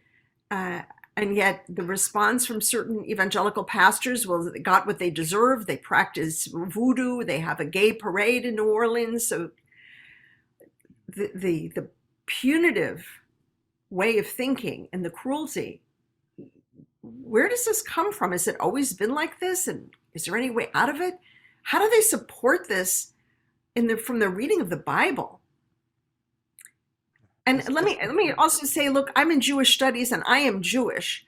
And yet the response from certain evangelical pastors, well, they got what they deserve. They practice voodoo. They have a gay parade in New Orleans. So the punitive way of thinking and the cruelty, where does this come from? Has it always been like this? And is there any way out of it? How do they support this from the reading of the Bible? And let me also say, look, I'm in Jewish studies and I am Jewish,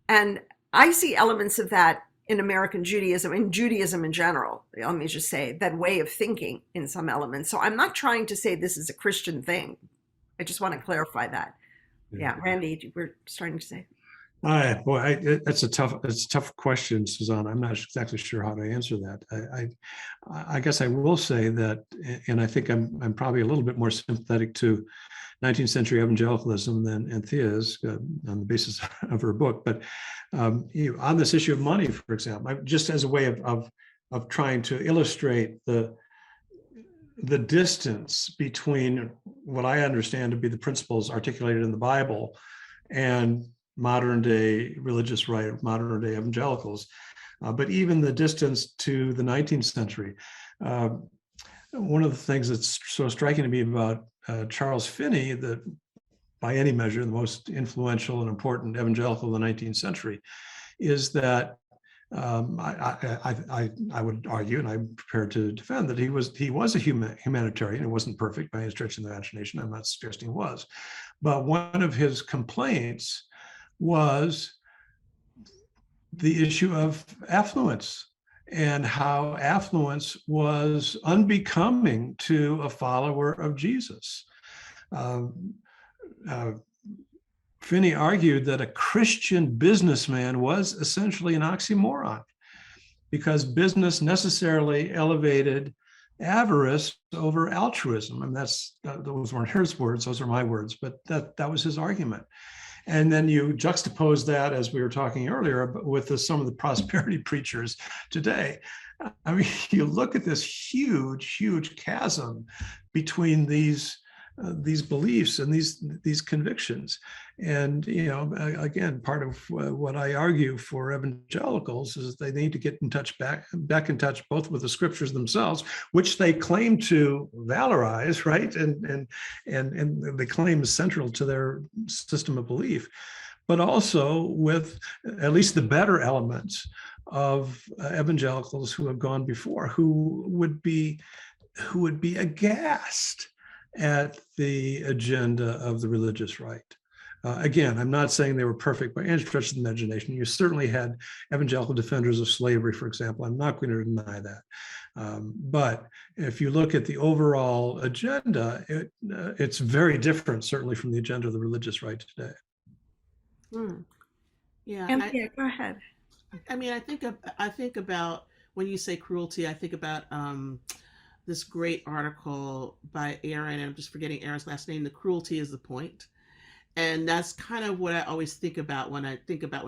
and I see elements of that in American Judaism, in Judaism in general. Let me just say that way of thinking in some elements. So I'm not trying to say this is a Christian thing. I just want to clarify that. Yeah, Randy, we're starting to say. It's a tough question, Susannah. I'm not exactly sure how to answer that. I guess I will say that, and I think I'm probably a little bit more sympathetic to 19th century evangelicalism than Anthea is, on the basis of her book. But on this issue of money, for example, just as a way of trying to illustrate the distance between what I understand to be the principles articulated in the Bible and modern day religious right, modern day evangelicals, but even the distance to the 19th century. One of the things that's so striking to me about Charles Finney, that by any measure, the most influential and important evangelical of the 19th century, is that I would argue, and I'm prepared to defend, that he was a humanitarian. It wasn't perfect by any stretch of the imagination. I'm not suggesting he was, but one of his complaints was the issue of affluence, and how affluence was unbecoming to a follower of Jesus. Finney argued that a Christian businessman was essentially an oxymoron, because business necessarily elevated avarice over altruism. And those weren't his words, those are my words, but that was his argument. And then you juxtapose that, as we were talking earlier, with some of the prosperity preachers today. I mean, you look at this huge chasm between these beliefs and these convictions. And, again, part of what I argue for evangelicals is they need to get in touch, back in touch, both with the scriptures themselves, which they claim to valorize, right? And they claim is central to their system of belief, but also with at least the better elements of evangelicals who have gone before, who would be aghast at the agenda of the religious right. Again, I'm not saying they were perfect by any stretch of the imagination. You certainly had evangelical defenders of slavery, for example. I'm not going to deny that. But if you look at the overall agenda, it's very different, certainly, from the agenda of the religious right today. Yeah, Go ahead. I mean, I think about, when you say cruelty, I think about this great article by Aaron, and I'm just forgetting Aaron's last name, "The Cruelty is the Point." And that's kind of what I always think about when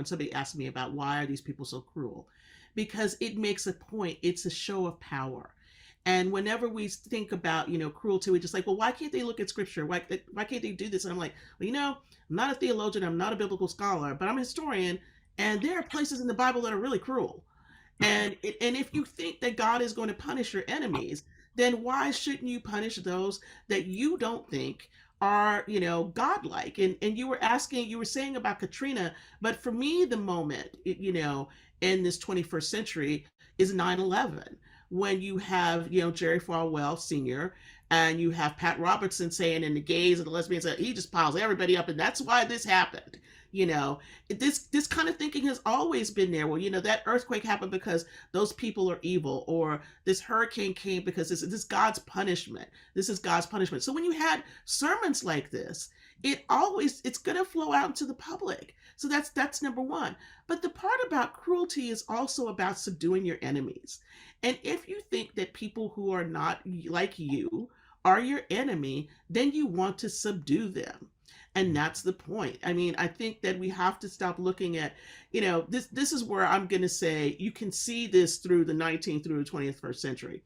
somebody asks me about why are these people so cruel, because it makes a point. It's a show of power. And whenever we think about, cruelty, we just like, well, why can't they look at scripture? Why can't they do this? And I'm like, well, I'm not a theologian, I'm not a biblical scholar, but I'm a historian, and there are places in the Bible that are really cruel. And if you think that God is going to punish your enemies, then why shouldn't you punish those that you don't think are, godlike? And you were saying about Katrina, but for me, the moment, in this 21st century is 9/11, when you have, Jerry Falwell Sr., and you have Pat Robertson saying, and the gays and the lesbians, he just piles everybody up, and that's why this happened. This kind of thinking has always been there. Well, that earthquake happened because those people are evil, or this hurricane came because this God's punishment. This is God's punishment. So when you had sermons like this, it's going to flow out into the public. So that's number one. But the part about cruelty is also about subduing your enemies. And if you think that people who are not like you are your enemy, then you want to subdue them. And that's the point. I mean, I think that we have to stop looking at, this is where I'm going to say you can see this through the 19th through the 21st century.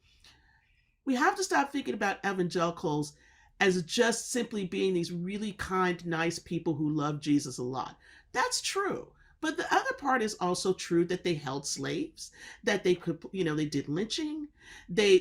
We have to stop thinking about evangelicals as just simply being these really kind, nice people who love Jesus a lot. That's true. But the other part is also true, that they held slaves, that they could, they did lynching, they,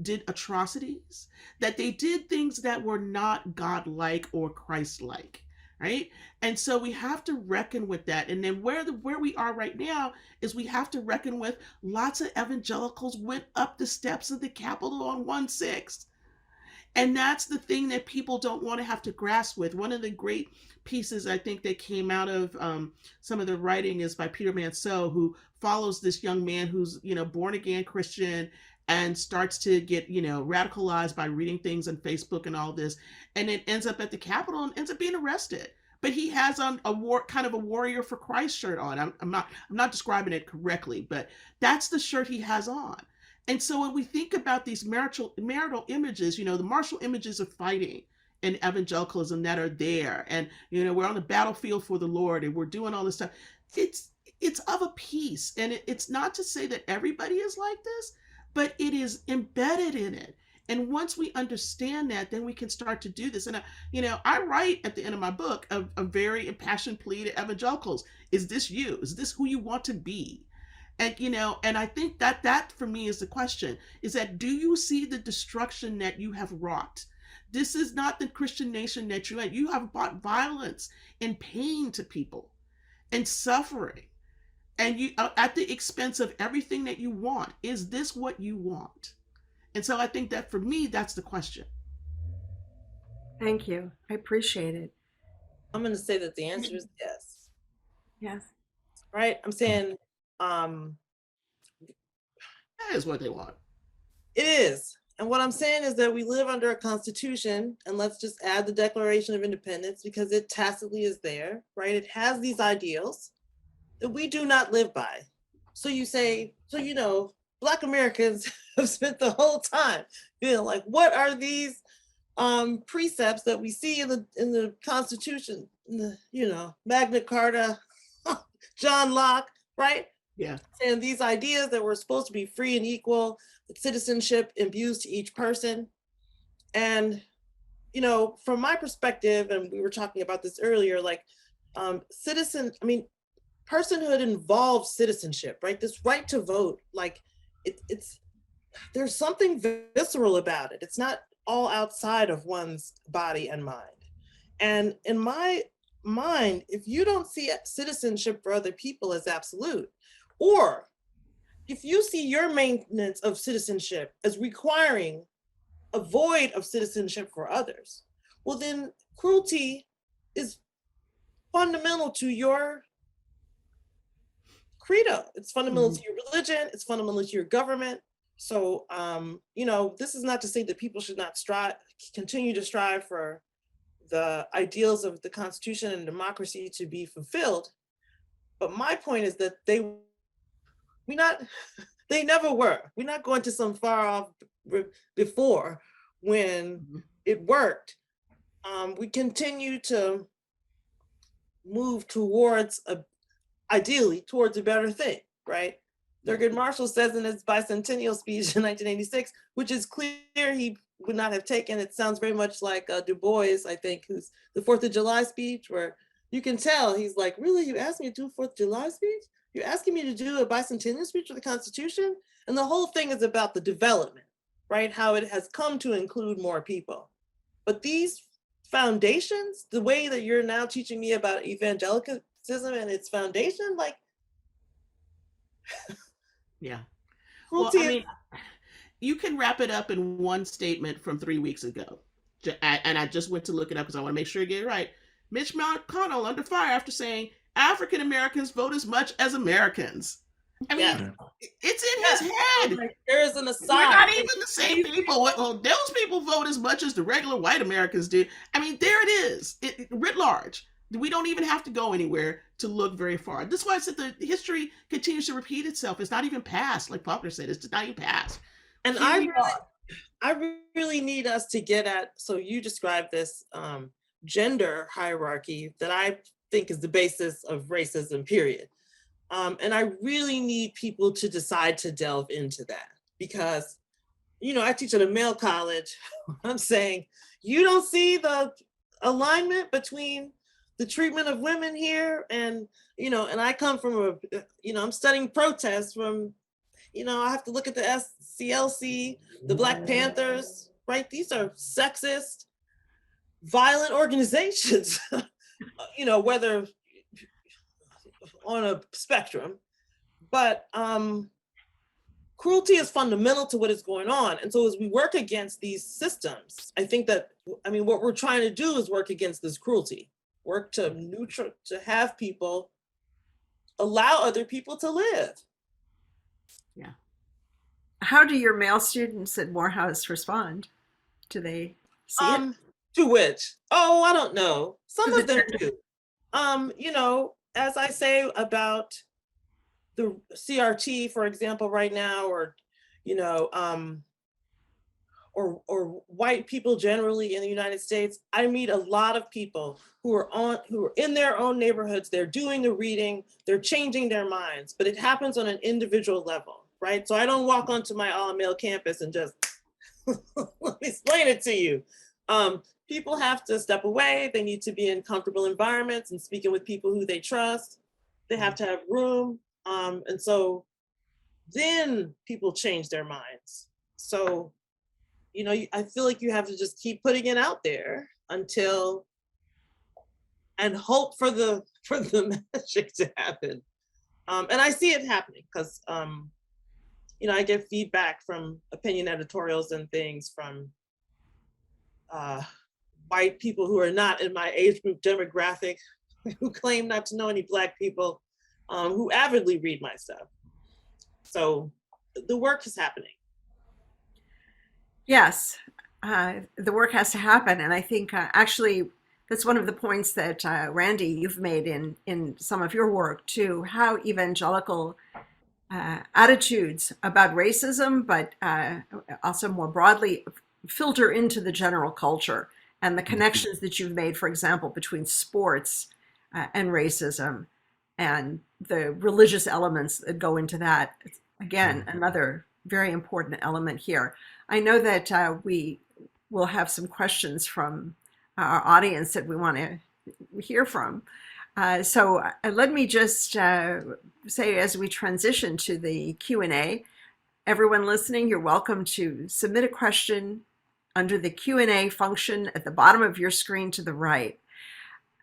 did atrocities, that they did things that were not God-like or Christ-like, right? And so we have to reckon with that. And then where we are right now is we have to reckon with lots of evangelicals went up the steps of the Capitol on 1/6. And that's the thing that people don't want to have to grasp with. One of the great pieces I think that came out of some of the writing is by Peter Manseau, who follows this young man who's, born again Christian and starts to get, radicalized by reading things on Facebook and all this. And it ends up at the Capitol and ends up being arrested. But he has on a warrior for Christ shirt on. I'm not describing it correctly, but that's the shirt he has on. And so when we think about these marital images, the martial images of fighting and evangelicalism that are there, and we're on the battlefield for the Lord and we're doing all this stuff, it's of a piece. And it's not to say that everybody is like this, but it is embedded in it. And once we understand that, then we can start to do this. And I write at the end of my book a very impassioned plea to evangelicals. Is this you? Is this who you want to be? And, and I think that for me is the question, is that, do you see the destruction that you have wrought? This is not the Christian nation that you're in. You have brought violence and pain to people and suffering, and you at the expense of everything that you want. Is this what you want? And so I think that for me, that's the question. Thank you. I appreciate it. I'm going to say that the answer is yes. Yes. Right? I'm saying, That is what they want. it is. And what I'm saying is that we live under a constitution, and let's just add the Declaration of Independence because it tacitly is there, right? It has these ideals that we do not live by. So you say, Black Americans have spent the whole time, like, what are these precepts that we see in the Constitution, Magna Carta, John Locke, right? Yeah. And these ideas that we're supposed to be free and equal, that citizenship imbues to each person. And, from my perspective, and we were talking about this earlier, like personhood involves citizenship, right? This right to vote, like there's something visceral about it. It's not all outside of one's body and mind. And in my mind, if you don't see citizenship for other people as absolute, or if you see your maintenance of citizenship as requiring a void of citizenship for others, well, then cruelty is fundamental to your credo. It's fundamental to your religion. It's fundamental to your government. So, this is not to say that people should not continue to strive for the ideals of the Constitution and democracy to be fulfilled. But my point is that they never were. We're not going to some far off before when it worked. We continue to move ideally towards a better thing, right? Thurgood Marshall says in his bicentennial speech in 1986, which is clear he would not have taken. It sounds very much like Du Bois, I think, who's the 4th of July speech, where you can tell he's like, really, you asked me to do a 4th of July speech? You're asking me to do a bicentennial speech of the Constitution? And the whole thing is about the development, right? How it has come to include more people. But these foundations, the way that you're now teaching me about evangelicalism and its foundation, like, yeah. cruelty. Well, I mean, you can wrap it up in one statement from 3 weeks ago. And I just went to look it up because I want to make sure I get it right. Mitch McConnell under fire after saying African Americans vote as much as Americans. I mean, Yeah. it's in his head. Like, there is an We're aside. not even the same people. Well, those people vote as much as the regular white Americans do. I mean, there it is, writ large. We don't even have to go anywhere to look very far. That's why I said the history continues to repeat itself. It's not even past, like Faulkner said. It's not even past. And I really need us to get at, so you described this gender hierarchy that I think is the basis of racism, period. And I really need people to decide to delve into that because, I teach at a male college. I'm saying, you don't see the alignment between the treatment of women here and, and I come from I'm studying protests from, I have to look at the SCLC, the Black Panthers, right? These are sexist, violent organizations, whether on a spectrum, but cruelty is fundamental to what is going on. And so as we work against these systems, I think that, what we're trying to do is work against this cruelty, work to have people allow other people to live. Yeah. How do your male students at Morehouse respond? Do they see it? To which? Oh, I don't know. Some of them do. As I say about the CRT, for example, right now, or white people generally in the United States, I meet a lot of people who are in their own neighborhoods. They're doing the reading, they're changing their minds, but it happens on an individual level, right? So I don't walk onto my all-male campus and just let me explain it to you. People have to step away. They need to be in comfortable environments and speaking with people who they trust. They have to have room. And so then people change their minds. So, I feel like you have to just keep putting it out there and hope for the magic to happen. And I see it happening because, I get feedback from opinion editorials and things from white people who are not in my age group demographic, who claim not to know any Black people, who avidly read my stuff. So the work is happening. Yes, the work has to happen. And I think actually that's one of the points that Randy, you've made in some of your work too, how evangelical attitudes about racism, but also more broadly filter into the general culture and the connections that you've made, for example, between sports and racism and the religious elements that go into that. Again, another very important element here. I know that we will have some questions from our audience that we want to hear from. So let me just say, as we transition to the Q&A, everyone listening, you're welcome to submit a question under the Q&A function at the bottom of your screen to the right.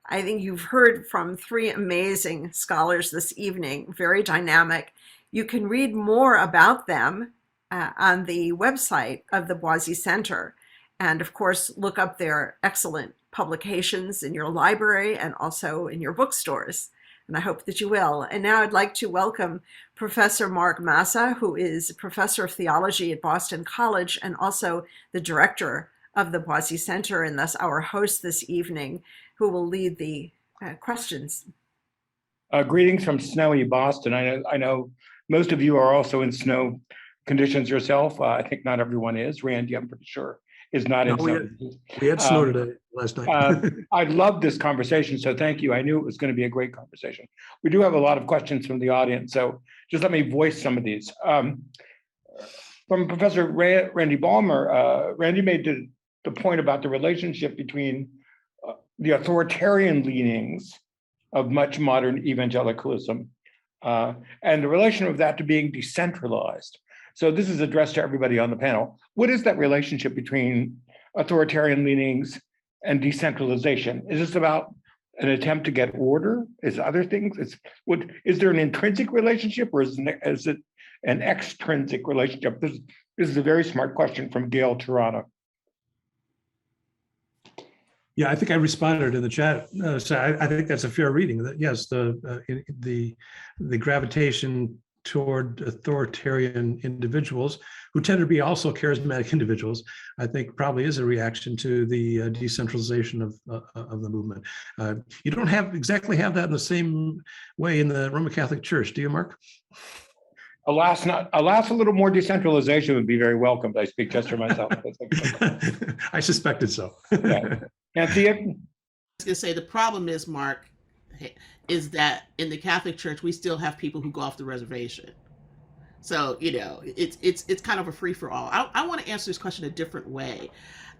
I think you've heard from three amazing scholars this evening, very dynamic. You can read more about them on the website of the Boise Center. And of course, look up their excellent publications in your library and also in your bookstores. And I hope that you will. And now I'd like to welcome Professor Mark Massa, who is professor of theology at Boston College and also the director of the Boise Center, and thus our host this evening, who will lead the questions. Greetings from snowy Boston. I know most of you are also in snow conditions yourself. I think not everyone is. Randy, I'm pretty sure, is not in snow. We had snow today, last night. I love this conversation, so thank you. I knew it was going to be a great conversation. We do have a lot of questions from the audience, so just let me voice some of these. From Professor Randy Balmer, Randy made the point about the relationship between the authoritarian leanings of much modern evangelicalism and the relation of that to being decentralized. So this is addressed to everybody on the panel. What is that relationship between authoritarian leanings and decentralization? Is this about an attempt to get order? Is other things? Is there an intrinsic relationship, or is it an extrinsic relationship? This is a very smart question from Gail Tirana. Yeah, I think I responded in the chat. So I think that's a fair reading. That yes, the gravitation toward authoritarian individuals who tend to be also charismatic individuals, I think probably is a reaction to the decentralization of the movement. You don't exactly have that in the same way in the Roman Catholic Church, do you, Mark? Alas, a little more decentralization would be very welcomed. I speak just for myself. I suspected so. Yeah. Anthea? I was going to say the problem is, Mark, is that in the Catholic Church we still have people who go off the reservation. So it's kind of a free for all. I want to answer this question a different way.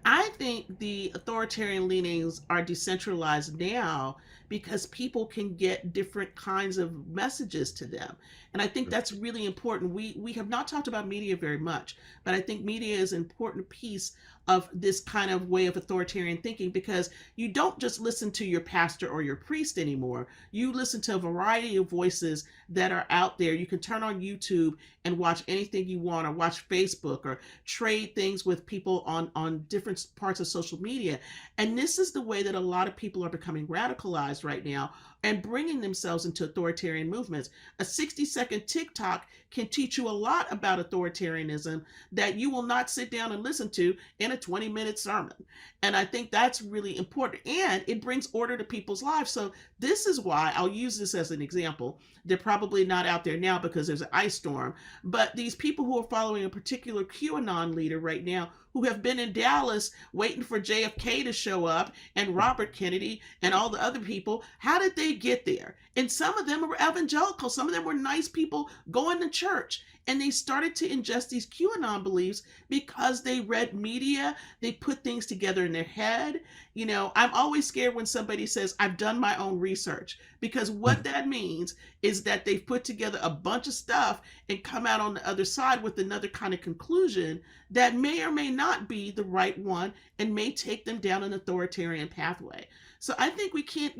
I think the authoritarian leanings are decentralized now because people can get different kinds of messages to them. And I think that's really important. We have not talked about media very much, but I think media is an important piece of this kind of way of authoritarian thinking, because you don't just listen to your pastor or your priest anymore. You listen to a variety of voices that are out there. You can turn on YouTube and watch anything you want, or watch Facebook, or trade things with people on different parts of social media. And this is the way that a lot of people are becoming radicalized right now and bringing themselves into authoritarian movements. A 60-second TikTok can teach you a lot about authoritarianism that you will not sit down and listen to in a 20-minute sermon. And I think that's really important. And it brings order to people's lives. So this is why I'll use this as an example. They're probably not out there now because there's an ice storm, but these people who are following a particular QAnon leader right now, who have been in Dallas waiting for JFK to show up and Robert Kennedy and all the other people, how did they get there? And some of them were evangelical. Some of them were nice people going to church. And they started to ingest these QAnon beliefs because they read media. They put things together in their head. I'm always scared when somebody says, I've done my own research, because what that means is that they've put together a bunch of stuff and come out on the other side with another kind of conclusion that may or may not be the right one and may take them down an authoritarian pathway. So I think we can't,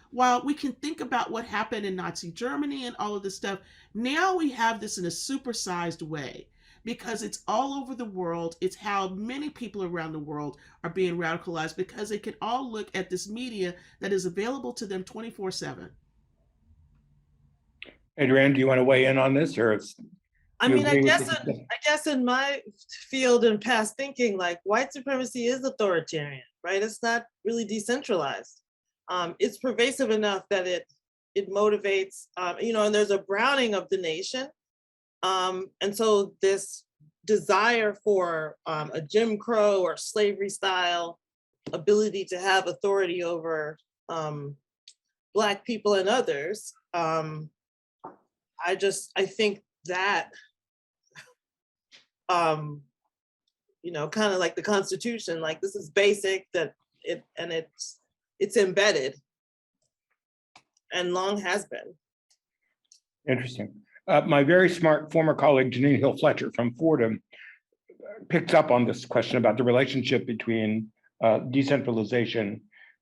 while we can think about what happened in Nazi Germany and all of this stuff, now we have this in a supersized way because it's all over the world. It's how many people around the world are being radicalized because they can all look at this media that is available to them 24/7. Adrienne, do you want to weigh in on this, or I guess in my field and past thinking, like, white supremacy is authoritarian, right? It's not really decentralized. It's pervasive enough that it motivates, and there's a browning of the nation. And so this desire for a Jim Crow or slavery style ability to have authority over Black people and others, I think that, kind of like the Constitution, like this is basic, that it's embedded and long has been. Interesting. My very smart former colleague, Janine Hill Fletcher from Fordham, picked up on this question about the relationship between decentralization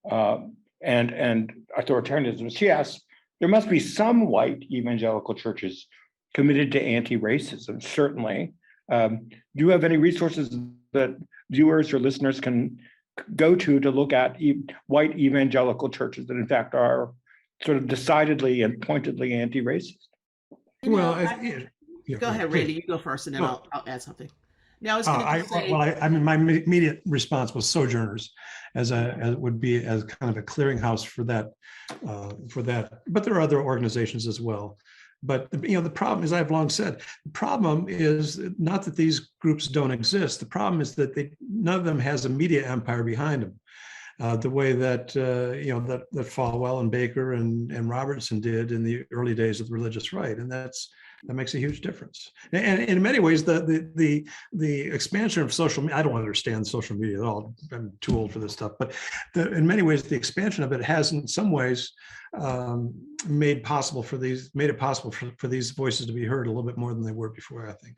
and authoritarianism. She asks, there must be some white evangelical churches committed to anti-racism, certainly. Do you have any resources that viewers or listeners can go to look at white evangelical churches that in fact are sort of decidedly and pointedly anti-racist? Go ahead, Randy, you go first and then I'll add something. Now, my immediate response was Sojourners, as would be as kind of a clearinghouse for that. But there are other organizations as well. But the problem is, I've long said, the problem is not that these groups don't exist. The problem is that none of them has a media empire behind them, the way that that Falwell and Baker and Robertson did in the early days of the religious right, and that makes a huge difference. And in many ways, the expansion of social media, I don't understand social media at all. I'm too old for this stuff. But in many ways, the expansion of it has, in some ways, made it possible for these voices to be heard a little bit more than they were before, I think.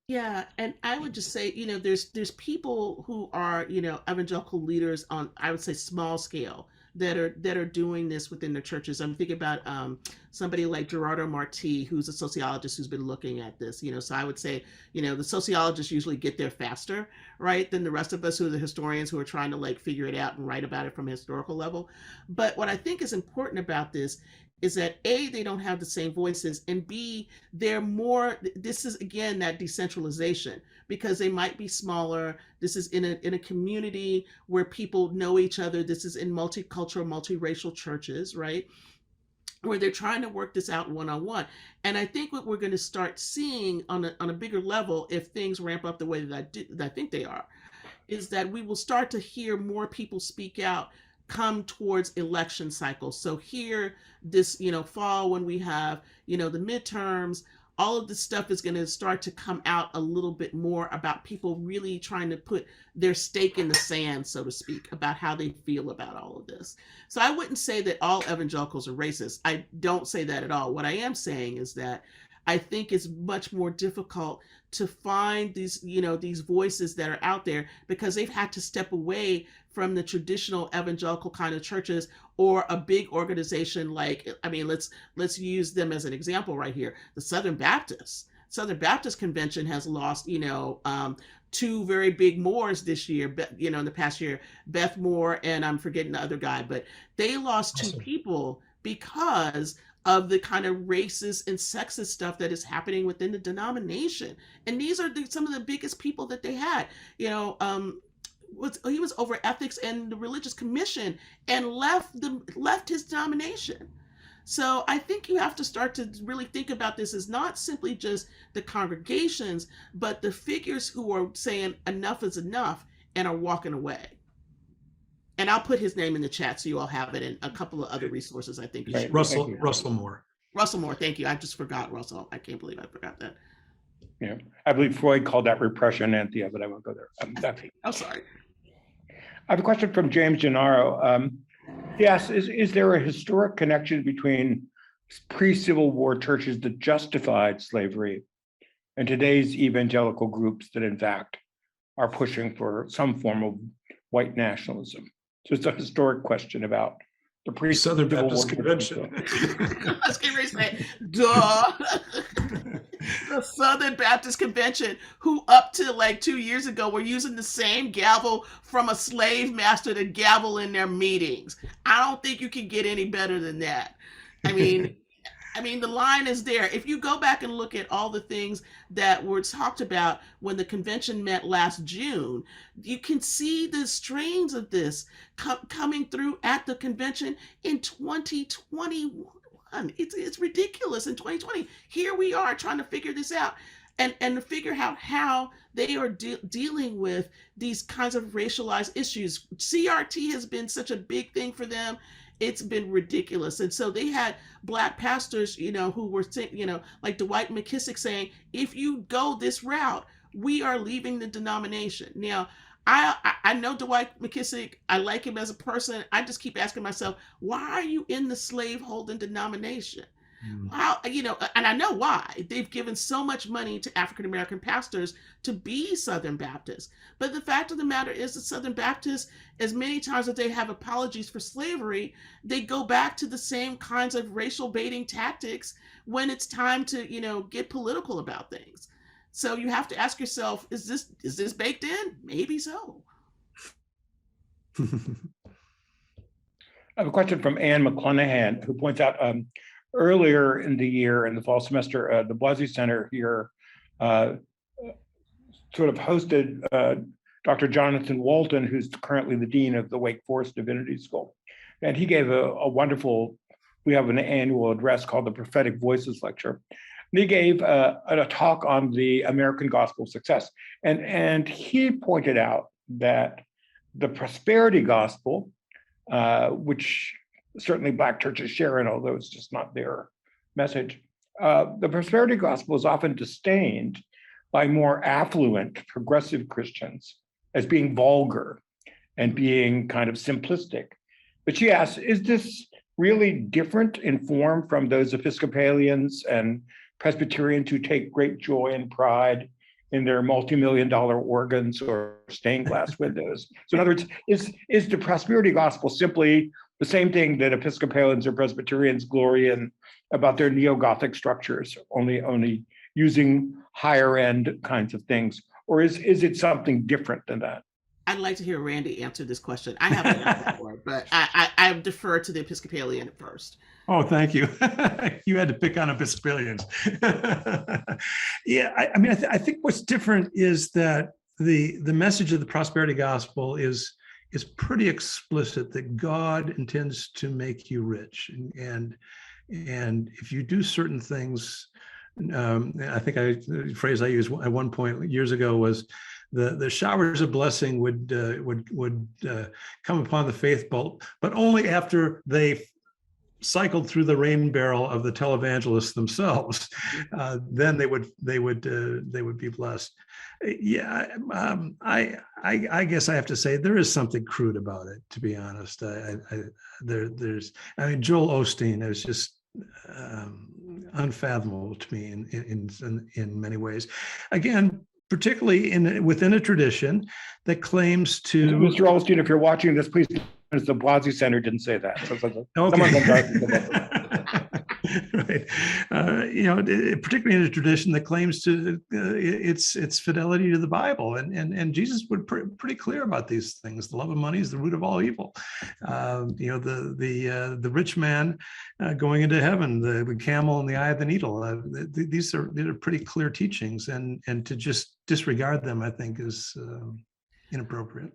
Yeah, and I would just say, there's people who are, evangelical leaders on, I would say, small scale. that are doing this within their churches. I'm thinking about somebody like Gerardo Marti, who's a sociologist who's been looking at this. So I would say, the sociologists usually get there faster, right, than the rest of us who are the historians who are trying to like figure it out and write about it from a historical level. But what I think is important about this is that A, they don't have the same voices, and B, they're more, this is again that decentralization, because they might be smaller. This is in a community where people know each other. This is in multicultural, multiracial churches, right? Where they're trying to work this out one-on-one. And I think what we're going to start seeing on a bigger level, if things ramp up the way that I think they are, is that we will start to hear more people speak out come towards election cycles. So here, this, fall, when we have, the midterms, all of this stuff is going to start to come out a little bit more about people really trying to put their stake in the sand, so to speak, about how they feel about all of this. So I wouldn't say that all evangelicals are racist. I don't say that at all. What I am saying is that I think it's much more difficult to find these, these voices that are out there, because they've had to step away from the traditional evangelical kind of churches, or a big organization like, let's use them as an example right here. The Southern Baptist Convention has lost, two very big Moors this year, in the past year, Beth Moore, and I'm forgetting the other guy, but they lost two people because of the kind of racist and sexist stuff that is happening within the denomination. And these are some of the biggest people that they had. He was over ethics and the religious commission, and left his denomination. So I think you have to start to really think about this as not simply just the congregations, but the figures who are saying enough is enough and are walking away. And I'll put his name in the chat so you all have it, and a couple of other resources I think. Right. Russell Moore. Russell Moore, thank you. I just forgot Russell. I can't believe I forgot that. Yeah, I believe Freud called that repression, Anthea, but I won't go there. I'm sorry. I have a question from James Gennaro. He asks, is there a historic connection between pre-Civil War churches that justified slavery and today's evangelical groups that in fact are pushing for some form of white nationalism? So it's a historic question about the Southern Baptist Convention. I was getting ready to say, duh. The Southern Baptist Convention, who up to like 2 years ago were using the same gavel from a slave master to gavel in their meetings. I don't think you can get any better than that. The line is there. If you go back and look at all the things that were talked about when the convention met last June, you can see the strains of this coming through at the convention in 2021. It's ridiculous. In 2020, here we are trying to figure this out and to figure out how they are dealing with these kinds of racialized issues. CRT has been such a big thing for them. It's been ridiculous. And so they had Black pastors, who were, like Dwight McKissick saying, if you go this route, we are leaving the denomination. Now, I know Dwight McKissick. I like him as a person. I just keep asking myself, why are you in the slave-holding denomination? How, and I know why. They've given so much money to African-American pastors to be Southern Baptists. But the fact of the matter is that Southern Baptists, as many times as they have apologies for slavery, they go back to the same kinds of racial baiting tactics when it's time to, get political about things. So you have to ask yourself, is this baked in? Maybe so. I have a question from Anne McClenahan, who points out earlier in the year, in the fall semester, the Blasey Center here sort of hosted Dr. Jonathan Walton, who's currently the dean of the Wake Forest Divinity School. And he gave a wonderful, we have an annual address called the Prophetic Voices Lecture. And he gave a talk on the American gospel of success. And he pointed out that the prosperity gospel, which certainly Black churches share in, although it's just not their message, the prosperity gospel is often disdained by more affluent progressive Christians as being vulgar and being kind of simplistic. But she asks, is this really different in form from those Episcopalians and Presbyterians who take great joy and pride in their multi-million-dollar organs or stained glass windows? So in other words, is the prosperity gospel simply the same thing that Episcopalians or Presbyterians glory in about their neo-Gothic structures, only using higher end kinds of things? Or is it something different than that? I'd like to hear Randy answer this question. I have an answer for it, but I defer to the Episcopalian first. Oh, thank you. You had to pick on Episcopalians. Yeah, I mean, I think what's different is that the message of the prosperity gospel is pretty explicit that God intends to make you rich, and if you do certain things, I think the phrase I used at one point years ago was the showers of blessing would come upon the faithful, but only after they cycled through the rain barrel of the televangelists themselves. Then they would be blessed. Yeah, I guess I have to say there is something crude about it, to be honest. I mean, Joel Osteen is just unfathomable to me in many ways. Again, particularly within a tradition that claims to. Mr. Osteen, if you're watching this, please. The Blasey Center didn't say that. So Okay. Right. Particularly in a tradition that claims to its fidelity to the Bible, and Jesus would pretty clear about these things. The love of money is the root of all evil. The rich man going into heaven, the camel in the eye of the needle. These are pretty clear teachings, and to just disregard them, I think, is inappropriate.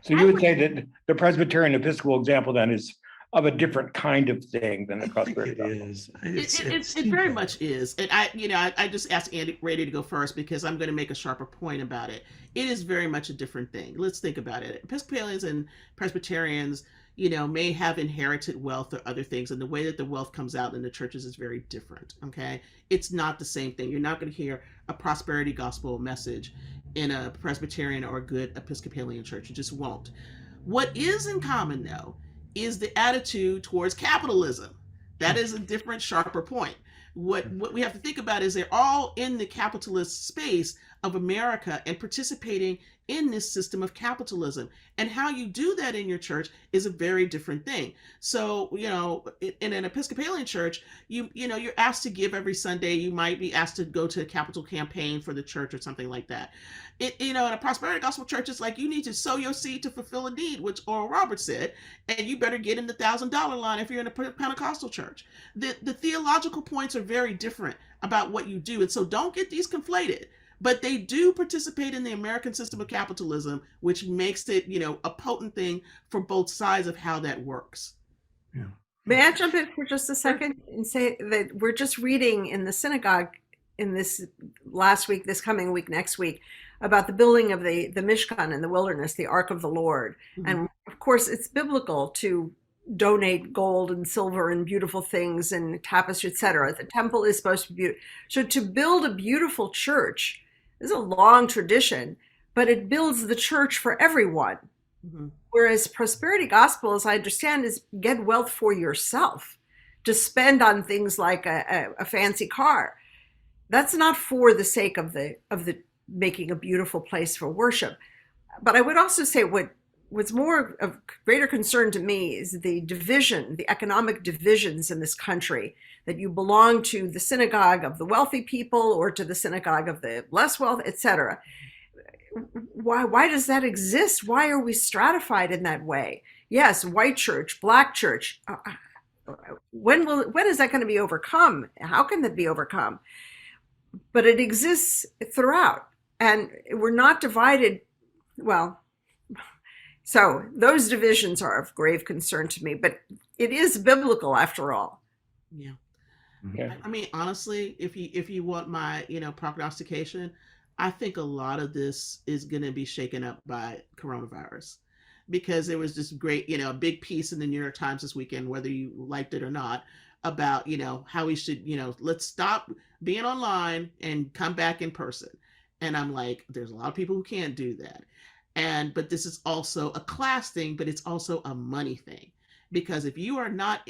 So you would say that the Presbyterian Episcopal example then is of a different kind of thing than the prosperity gospel. It very much is. And I just asked Randy to go first because I'm going to make a sharper point about it. It is very much a different thing. Let's think about it. Episcopalians and Presbyterians, may have inherited wealth or other things, and the way that the wealth comes out in the churches is very different. Okay, it's not the same thing. You're not going to hear a prosperity gospel message in a Presbyterian or a good Episcopalian church. You just won't. What is in common, though, is the attitude towards capitalism. That is a different, sharper point. What we have to think about is they're all in the capitalist space of America and participating in this system of capitalism. And how you do that in your church is a very different thing. So, in an Episcopalian church, you're asked to give every Sunday. You might be asked to go to a capital campaign for the church or something like that. In a prosperity gospel church, it's like you need to sow your seed to fulfill a need, which Oral Roberts said, and you better get in the $1,000 line if you're in a Pentecostal church. The theological points are very different about what you do. And so don't get these conflated. But they do participate in the American system of capitalism, which makes it, a potent thing for both sides of how that works. Yeah. May I jump in for just a second and say that we're just reading in the synagogue in this coming week, next week, about the building of the Mishkan in the wilderness, the Ark of the Lord. Mm-hmm. And of course, it's biblical to donate gold and silver and beautiful things and tapestry, etc. The temple is supposed to be beautiful. So to build a beautiful church is a long tradition, but it builds the church for everyone. Mm-hmm. Whereas prosperity gospel, as I understand, is get wealth for yourself to spend on things like a fancy car. That's not for the sake of the making a beautiful place for worship. But I would also say what's more of greater concern to me is the division, the economic divisions in this country, that you belong to the synagogue of the wealthy people or to the synagogue of the less wealthy, etc. Why does that exist? Why are we stratified in that way? Yes, white church, black church. When is that going to be overcome? How can that be overcome? But it exists throughout, and we're not divided. Well, so those divisions are of grave concern to me, but it is biblical after all. Yeah. Okay. I mean, honestly, if you want my, prognostication, I think a lot of this is going to be shaken up by coronavirus, because there was this great, a big piece in the New York Times this weekend, whether you liked it or not, about, how we should, let's stop being online and come back in person. And I'm like, there's a lot of people who can't do that. But this is also a class thing, but it's also a money thing. because if you are not,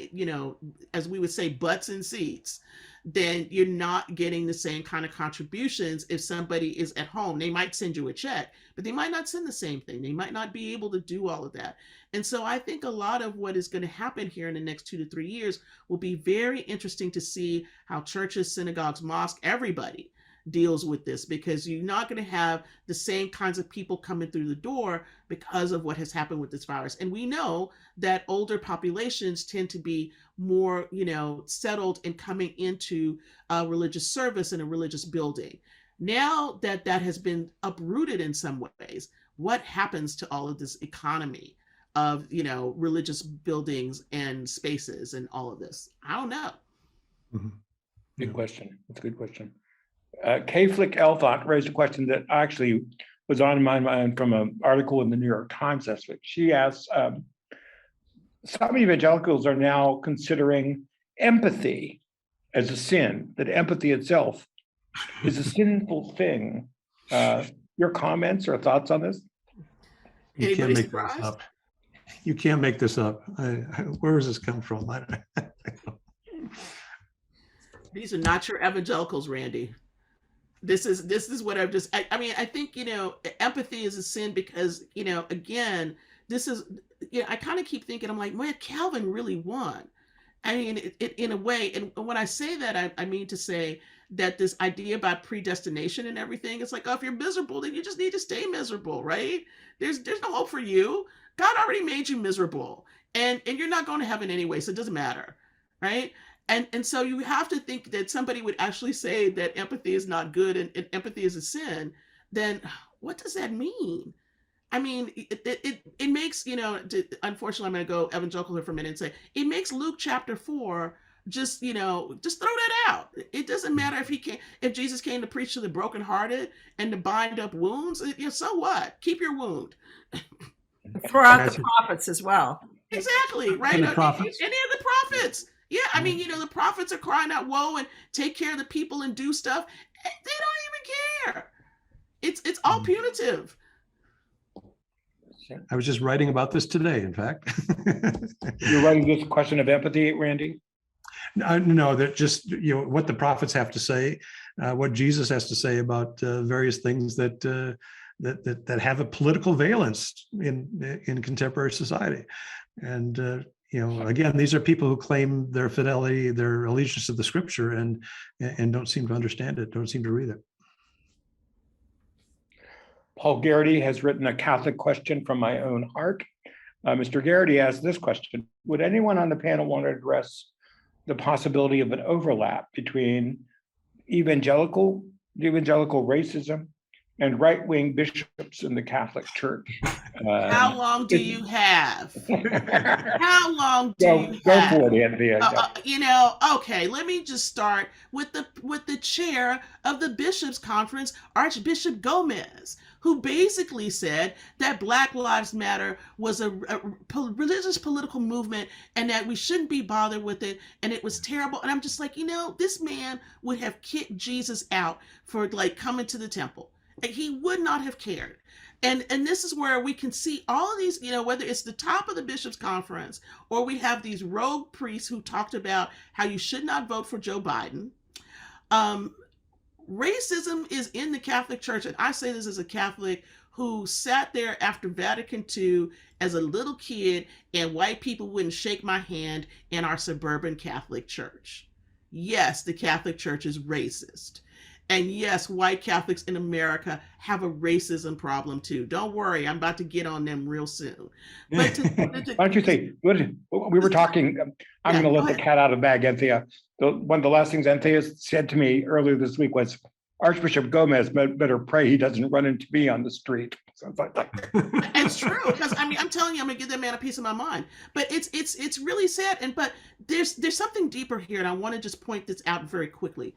as we would say, butts in seats, then you're not getting the same kind of contributions. If somebody is at home, they might send you a check, but they might not send the same thing. They might not be able to do all of that. And so I think a lot of what is going to happen here in the next 2 to 3 years will be very interesting to see how churches, synagogues, mosques, everybody deals with this, because you're not going to have the same kinds of people coming through the door because of what has happened with this virus. And we know that older populations tend to be more, settled in coming into a religious service in a religious building. Now that that has been uprooted in some ways, what happens to all of this economy of, religious buildings and spaces and all of this? I don't know. Mhm. Good question. That's a good question. K-Flick Elthont raised a question that actually was on my mind from an article in the New York Times last week. She asks, some evangelicals are now considering empathy as a sin, that empathy itself is a sinful thing. Your comments or thoughts on this? You can't Anybody make surprised? this up. You can't make this up. Where does this come from? These are not your evangelicals, Randy. This is what I've just, I mean, I think, empathy is a sin because, again, this is, I kind of keep thinking, I'm like, man, Calvin really won. I mean, in a way, and when I say that, I mean to say that this idea about predestination and everything, it's like, oh, if you're miserable, then you just need to stay miserable, right? There's no hope for you. God already made you miserable, and you're not going to heaven anyway, so it doesn't matter, right? And so you have to think that somebody would actually say that empathy is not good and empathy is a sin. Then what does that mean? I mean, it makes, unfortunately, I'm going to go evangelical here for a minute and say, it makes Luke chapter 4 just, just throw that out. It doesn't matter if Jesus came to preach to the brokenhearted and to bind up wounds, so what? Keep your wound. Throw out the prophets as well. Exactly, right? And the prophets. Any of the prophets. Yeah, I mean, the prophets are crying out woe and take care of the people and do stuff. They don't even care. It's all punitive. I was just writing about this today, in fact. You're writing this question of empathy, Randy? No, that just, what the prophets have to say, what Jesus has to say about various things that have a political valence in contemporary society. And again, these are people who claim their fidelity, their allegiance to the scripture, and don't seem to understand it, don't seem to read it. Paul Garrity has written a Catholic question from my own heart. Mr. Garrity asked this question: would anyone on the panel want to address the possibility of an overlap between evangelical racism and right-wing bishops in the Catholic Church? How long do you have? How long do you go have? for it, Anthea. Okay, let me just start with the chair of the bishops' conference, Archbishop Gomez, who basically said that Black Lives Matter was a religious political movement and that we shouldn't be bothered with it, and it was terrible. And I'm just like, this man would have kicked Jesus out for coming to the temple. He would not have cared. And this is where we can see all of these, whether it's the top of the bishops' conference or we have these rogue priests who talked about how you should not vote for Joe Biden. Racism is in the Catholic Church, and I say this as a Catholic who sat there after Vatican II as a little kid, and white people wouldn't shake my hand in our suburban Catholic Church. Yes, the Catholic Church is racist. And yes, white Catholics in America have a racism problem too. Don't worry, I'm about to get on them real soon. But why don't you say, we were talking, I'm going to let the cat out of the bag, Anthea. One of the last things Anthea said to me earlier this week was, Archbishop Gomez better pray he doesn't run into me on the street. So it's true, because I'm telling you, I'm gonna give that man a piece of my mind. But it's really sad, but there's something deeper here, and I want to just point this out very quickly.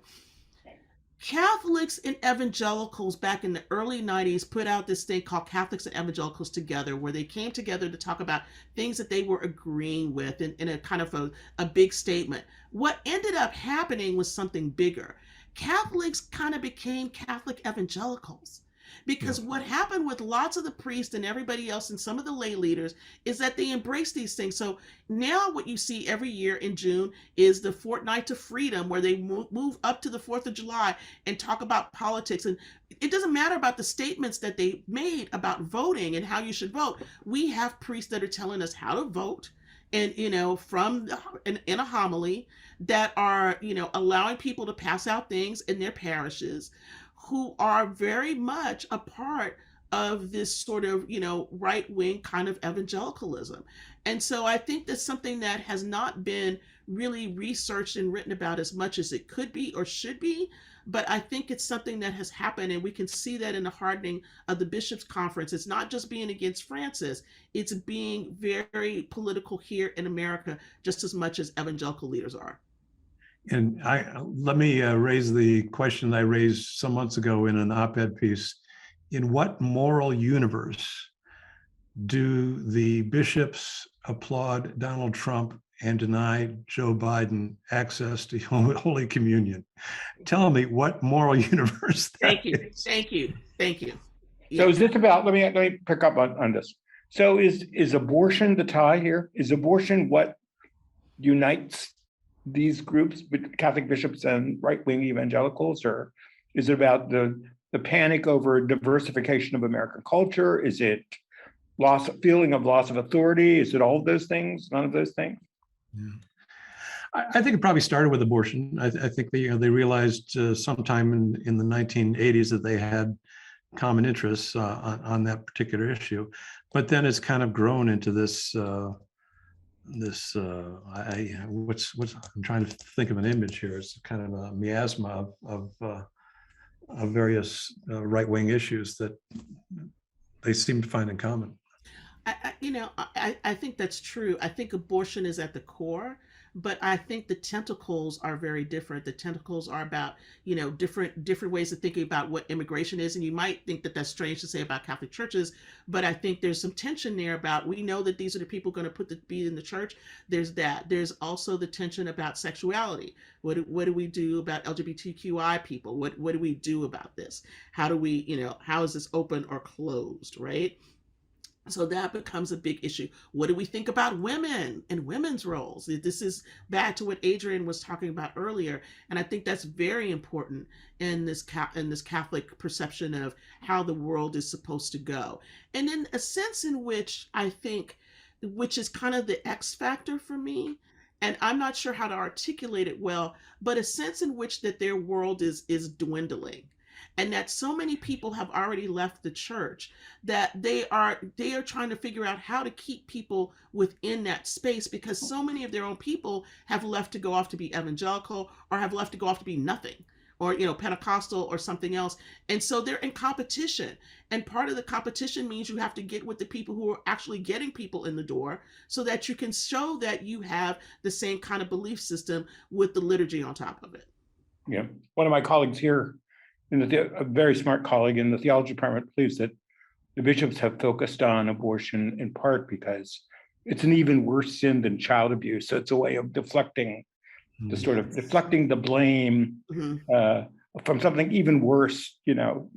Catholics and evangelicals back in the early 90s put out this thing called Catholics and Evangelicals Together, where they came together to talk about things that they were agreeing with in a kind of a big statement. What ended up happening was something bigger. Catholics kind of became Catholic evangelicals. Because Yeah. what happened with lots of the priests and everybody else and some of the lay leaders is that they embrace these things. So now what you see every year in June is the Fortnight to Freedom, where they move up to the 4th of July and talk about politics. And it doesn't matter about the statements that they made about voting and how you should vote. We have priests that are telling us how to vote, and from in a homily, that are allowing people to pass out things in their parishes, who are very much a part of this sort of right wing kind of evangelicalism. And so I think that's something that has not been really researched and written about as much as it could be or should be. But I think it's something that has happened, and we can see that in the hardening of the bishops' conference. It's not just being against Francis, it's being very political here in America just as much as evangelical leaders are. And let me raise the question I raised some months ago in an op-ed piece. In what moral universe do the bishops applaud Donald Trump and deny Joe Biden access to Holy Communion? Tell me what moral universe that is. Thank you. So is this about, let me pick up on this. So is abortion the tie here? Is abortion what unites these groups, Catholic bishops and right-wing evangelicals, or is it about the panic over diversification of American culture? Is it feeling of loss of authority? Is it all of those things? None of those things? Yeah. I think it probably started with abortion. I think they realized sometime in the 1980s that they had common interests on that particular issue, but then it's kind of grown into this. I'm trying to think of an image here. It's kind of a miasma of various right-wing issues that they seem to find in common. I think that's true. I think abortion is at the core, but I think the tentacles are very different. The tentacles are about, different ways of thinking about what immigration is. And you might think that that's strange to say about Catholic churches, but I think there's some tension there about, we know that these are the people going to be in the church. There's that. There's also the tension about sexuality. What do we do about LGBTQI people? What do we do about this? How do we, how is this open or closed, right? So that becomes a big issue. What do we think about women and women's roles? This is back to what Adrienne was talking about earlier, and I think that's very important in this Catholic perception of how the world is supposed to go. And in a sense in which I think, which is kind of the X factor for me, and I'm not sure how to articulate it well, but a sense in which that their world is dwindling. And that so many people have already left the church that they are trying to figure out how to keep people within that space, because so many of their own people have left to go off to be evangelical, or have left to go off to be nothing, or Pentecostal or something else. And so they're in competition, and part of the competition means you have to get with the people who are actually getting people in the door, so that you can show that you have the same kind of belief system with the liturgy on top of it. Yeah, one of my colleagues here, a very smart colleague in the theology department, believes that the bishops have focused on abortion in part because it's an even worse sin than child abuse. So it's a way of deflecting the blame from something even worse, than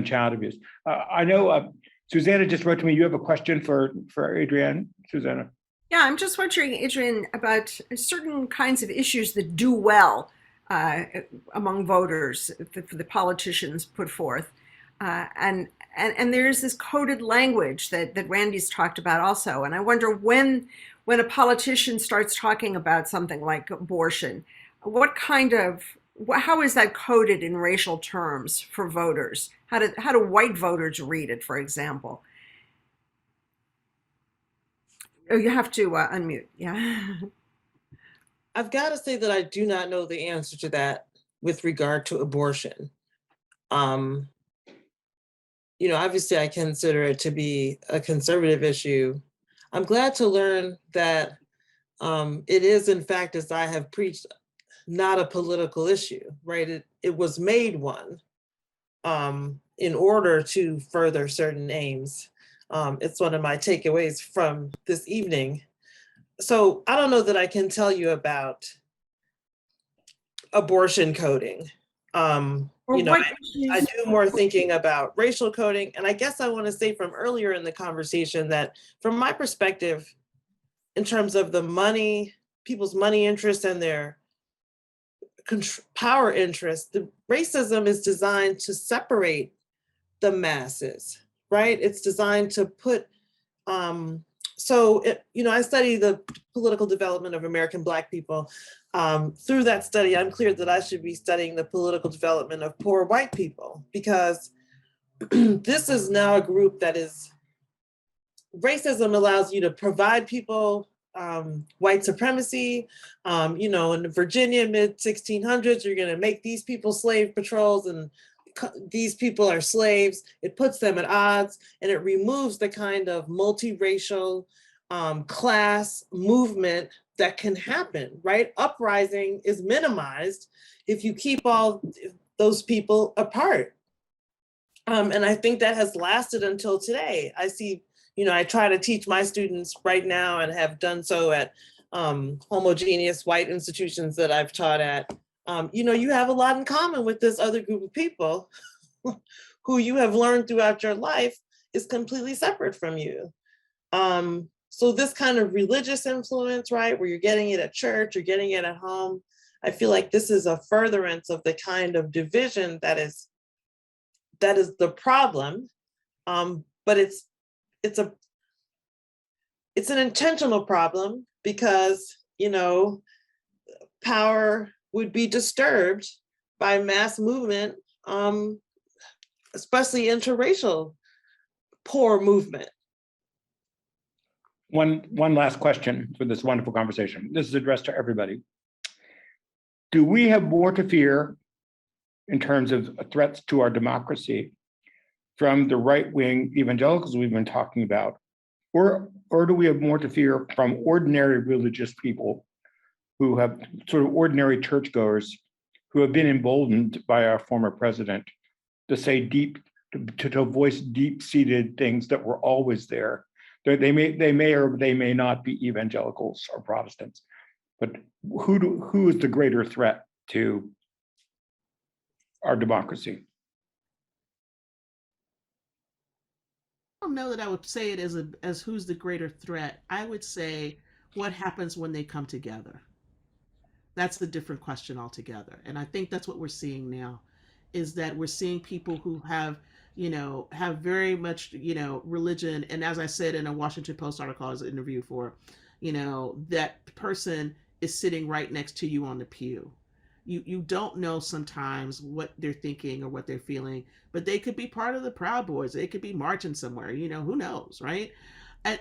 child abuse. I know Susannah just wrote to me. You have a question for Adrienne, Susannah? Yeah, I'm just wondering, Adrienne, about certain kinds of issues that do well among voters, the politicians put forth. And there's this coded language that Randy's talked about also. And I wonder when a politician starts talking about something like abortion, how is that coded in racial terms for voters? How do white voters read it, for example? Oh, you have to unmute. Yeah. I've got to say that I do not know the answer to that with regard to abortion. Obviously I consider it to be a conservative issue. I'm glad to learn that it is, in fact, as I have preached, not a political issue, right? It was made one in order to further certain aims. It's one of my takeaways from this evening. So I don't know that I can tell you about abortion coding. Or You know, what I issues? do more thinking about racial coding. And I guess I want to say from earlier in the conversation that from my perspective, in terms of the money, people's money interests and their power interests, the racism is designed to separate the masses, right? It's designed to put, I study the political development of American Black people. Through that study, I'm clear that I should be studying the political development of poor white people, because this is now a group that is, racism allows you to provide people white supremacy. In Virginia, mid 1600s, you're going to make these people slave patrols, and these people are slaves. It puts them at odds, and it removes the kind of multiracial class movement that can happen, right? Uprising is minimized if you keep all those people apart. And I think that has lasted until today. I see, I try to teach my students right now, and have done so at homogeneous white institutions that I've taught at. You have a lot in common with this other group of people who you have learned throughout your life is completely separate from you. So this kind of religious influence, right, where you're getting it at church, you're getting it at home, I feel like this is a furtherance of the kind of division that is the problem. But it's an intentional problem, because power would be disturbed by mass movement, especially interracial poor movement. One last question for this wonderful conversation. This is addressed to everybody. Do we have more to fear in terms of threats to our democracy from the right-wing evangelicals we've been talking about, or do we have more to fear from ordinary religious people who have sort of ordinary churchgoers who have been emboldened by our former president to say to voice deep-seated things that were always there? They may or they may not be evangelicals or Protestants, but who is the greater threat to our democracy? I don't know that I would say it as who's the greater threat. I would say what happens when they come together. That's the different question altogether. And I think that's what we're seeing now, is that we're seeing people who have very much, religion. And as I said in a Washington Post article I was interviewed for, that person is sitting right next to you on the pew. You don't know sometimes what they're thinking or what they're feeling, but they could be part of the Proud Boys. They could be marching somewhere, who knows, right?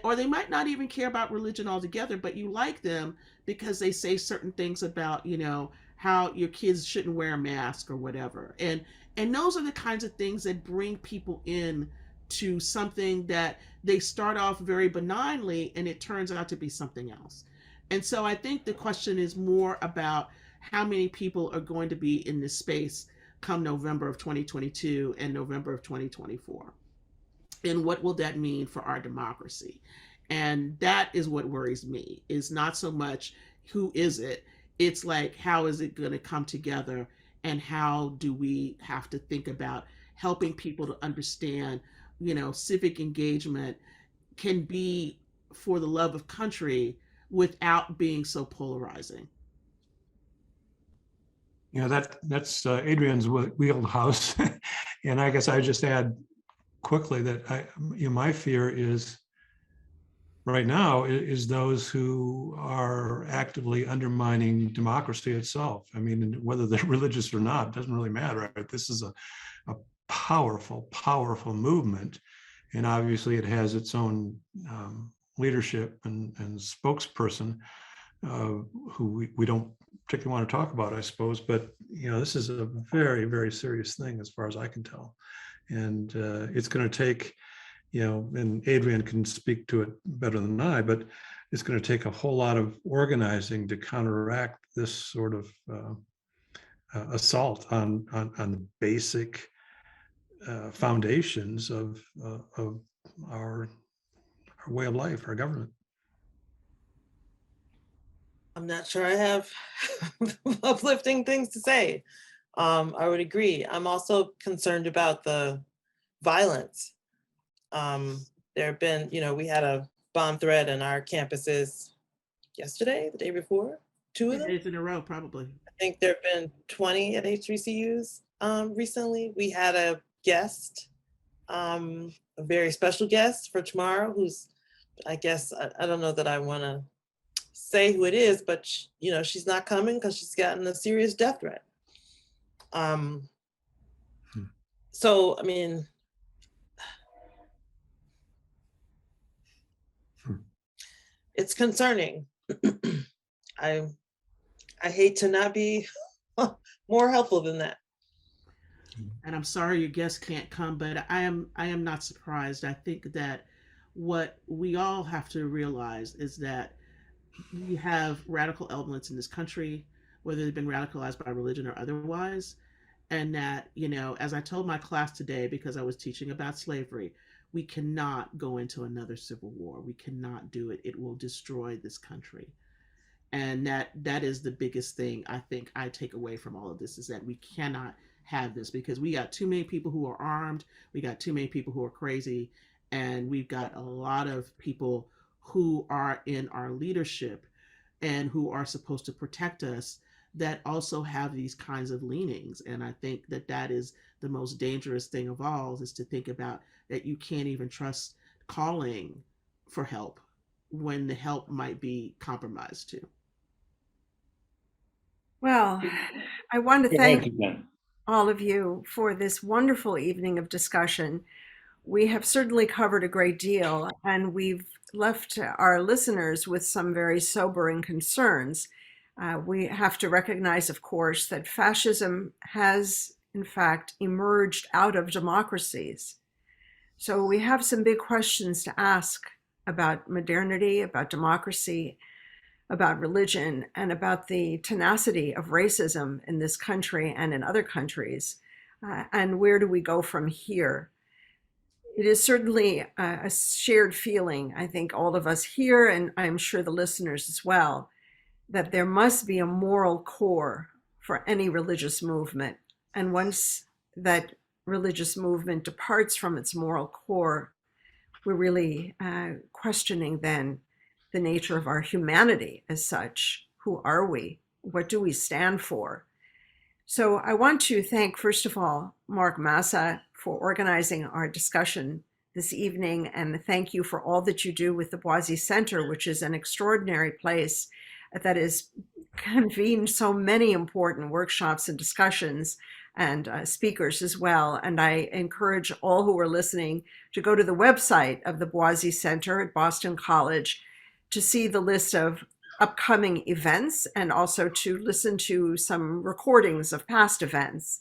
Or they might not even care about religion altogether, but you like them because they say certain things about, how your kids shouldn't wear a mask or whatever. And those are the kinds of things that bring people in to something that they start off very benignly and it turns out to be something else. And so I think the question is more about how many people are going to be in this space come November of 2022 and November of 2024. And what will that mean for our democracy? And that is what worries me, is not so much who is it, it's like, how is it going to come together, and how do we have to think about helping people to understand, civic engagement can be for the love of country without being so polarizing. That's Adrienne's wheelhouse. And I guess I just add quickly that my fear is right now is those who are actively undermining democracy itself. I mean, whether they're religious or not, doesn't really matter. Right? This is a powerful, powerful movement. And obviously it has its own leadership and spokesperson who we don't particularly want to talk about, I suppose. But, this is a very, very serious thing as far as I can tell. And it's going to take, and Adrienne can speak to it better than I, but it's going to take a whole lot of organizing to counteract this sort of assault on the basic foundations of our way of life, our government. I'm not sure I have uplifting things to say. I would agree. I'm also concerned about the violence. There have been, we had a bomb threat in our campuses yesterday, the day before, 2 of 2 them. days in a row, probably. I think there have been 20 at HBCUs recently. We had a guest, a very special guest for tomorrow, who's, I guess, I don't know that I want to say who it is, but she's not coming because she's gotten a serious death threat. So, I mean, it's concerning. I hate to not be more helpful than that. And I'm sorry your guest can't come, but I am not surprised. I think that what we all have to realize is that we have radical elements in this country, whether they've been radicalized by religion or otherwise. And that, as I told my class today, because I was teaching about slavery, we cannot go into another civil war. We cannot do it. It will destroy this country. And that is the biggest thing I think I take away from all of this, is that we cannot have this, because we got too many people who are armed, we got too many people who are crazy, and we've got a lot of people who are in our leadership and who are supposed to protect us that also have these kinds of leanings. And I think that that is the most dangerous thing of all, is to think about that you can't even trust calling for help when the help might be compromised too. Well, I want to Go thank ahead, Suzanne. all of you for this wonderful evening of discussion. We have certainly covered a great deal, and we've left our listeners with some very sobering concerns. We have to recognize, of course, that fascism has, in fact, emerged out of democracies. So we have some big questions to ask about modernity, about democracy, about religion, and about the tenacity of racism in this country and in other countries. And where do we go from here? It is certainly a shared feeling, I think all of us here, and I'm sure the listeners as well, that there must be a moral core for any religious movement. And once that religious movement departs from its moral core, we're really questioning then the nature of our humanity as such. Who are we? What do we stand for? So I want to thank, first of all, Mark Massa for organizing our discussion this evening, and thank you for all that you do with the Boise Center, which is an extraordinary place that has convened so many important workshops and discussions and speakers as well. And I encourage all who are listening to go to the website of the Boise Center at Boston College to see the list of upcoming events and also to listen to some recordings of past events.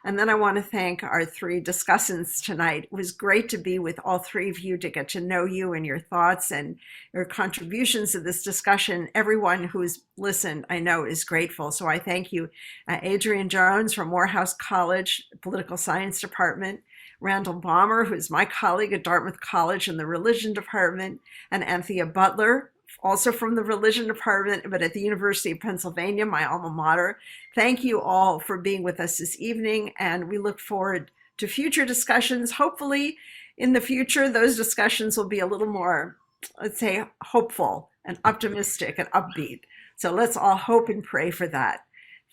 And then I want to thank our three discussants tonight. It was great to be with all three of you, to get to know you and your thoughts and your contributions to this discussion. Everyone who's listened, I know, is grateful. So I thank you, Adrienne Jones from Morehouse College, Political Science Department, Randall Balmer, who's my colleague at Dartmouth College in the Religion Department, and Anthea Butler, also from the Religion Department, but at the University of Pennsylvania, my alma mater. Thank you all for being with us this evening, and we look forward to future discussions. Hopefully, in the future, those discussions will be a little more, let's say, hopeful and optimistic and upbeat. So let's all hope and pray for that.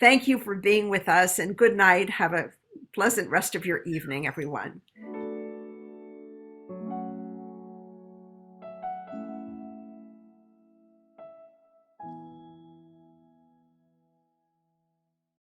Thank you for being with us, and good night. Have a pleasant rest of your evening, everyone.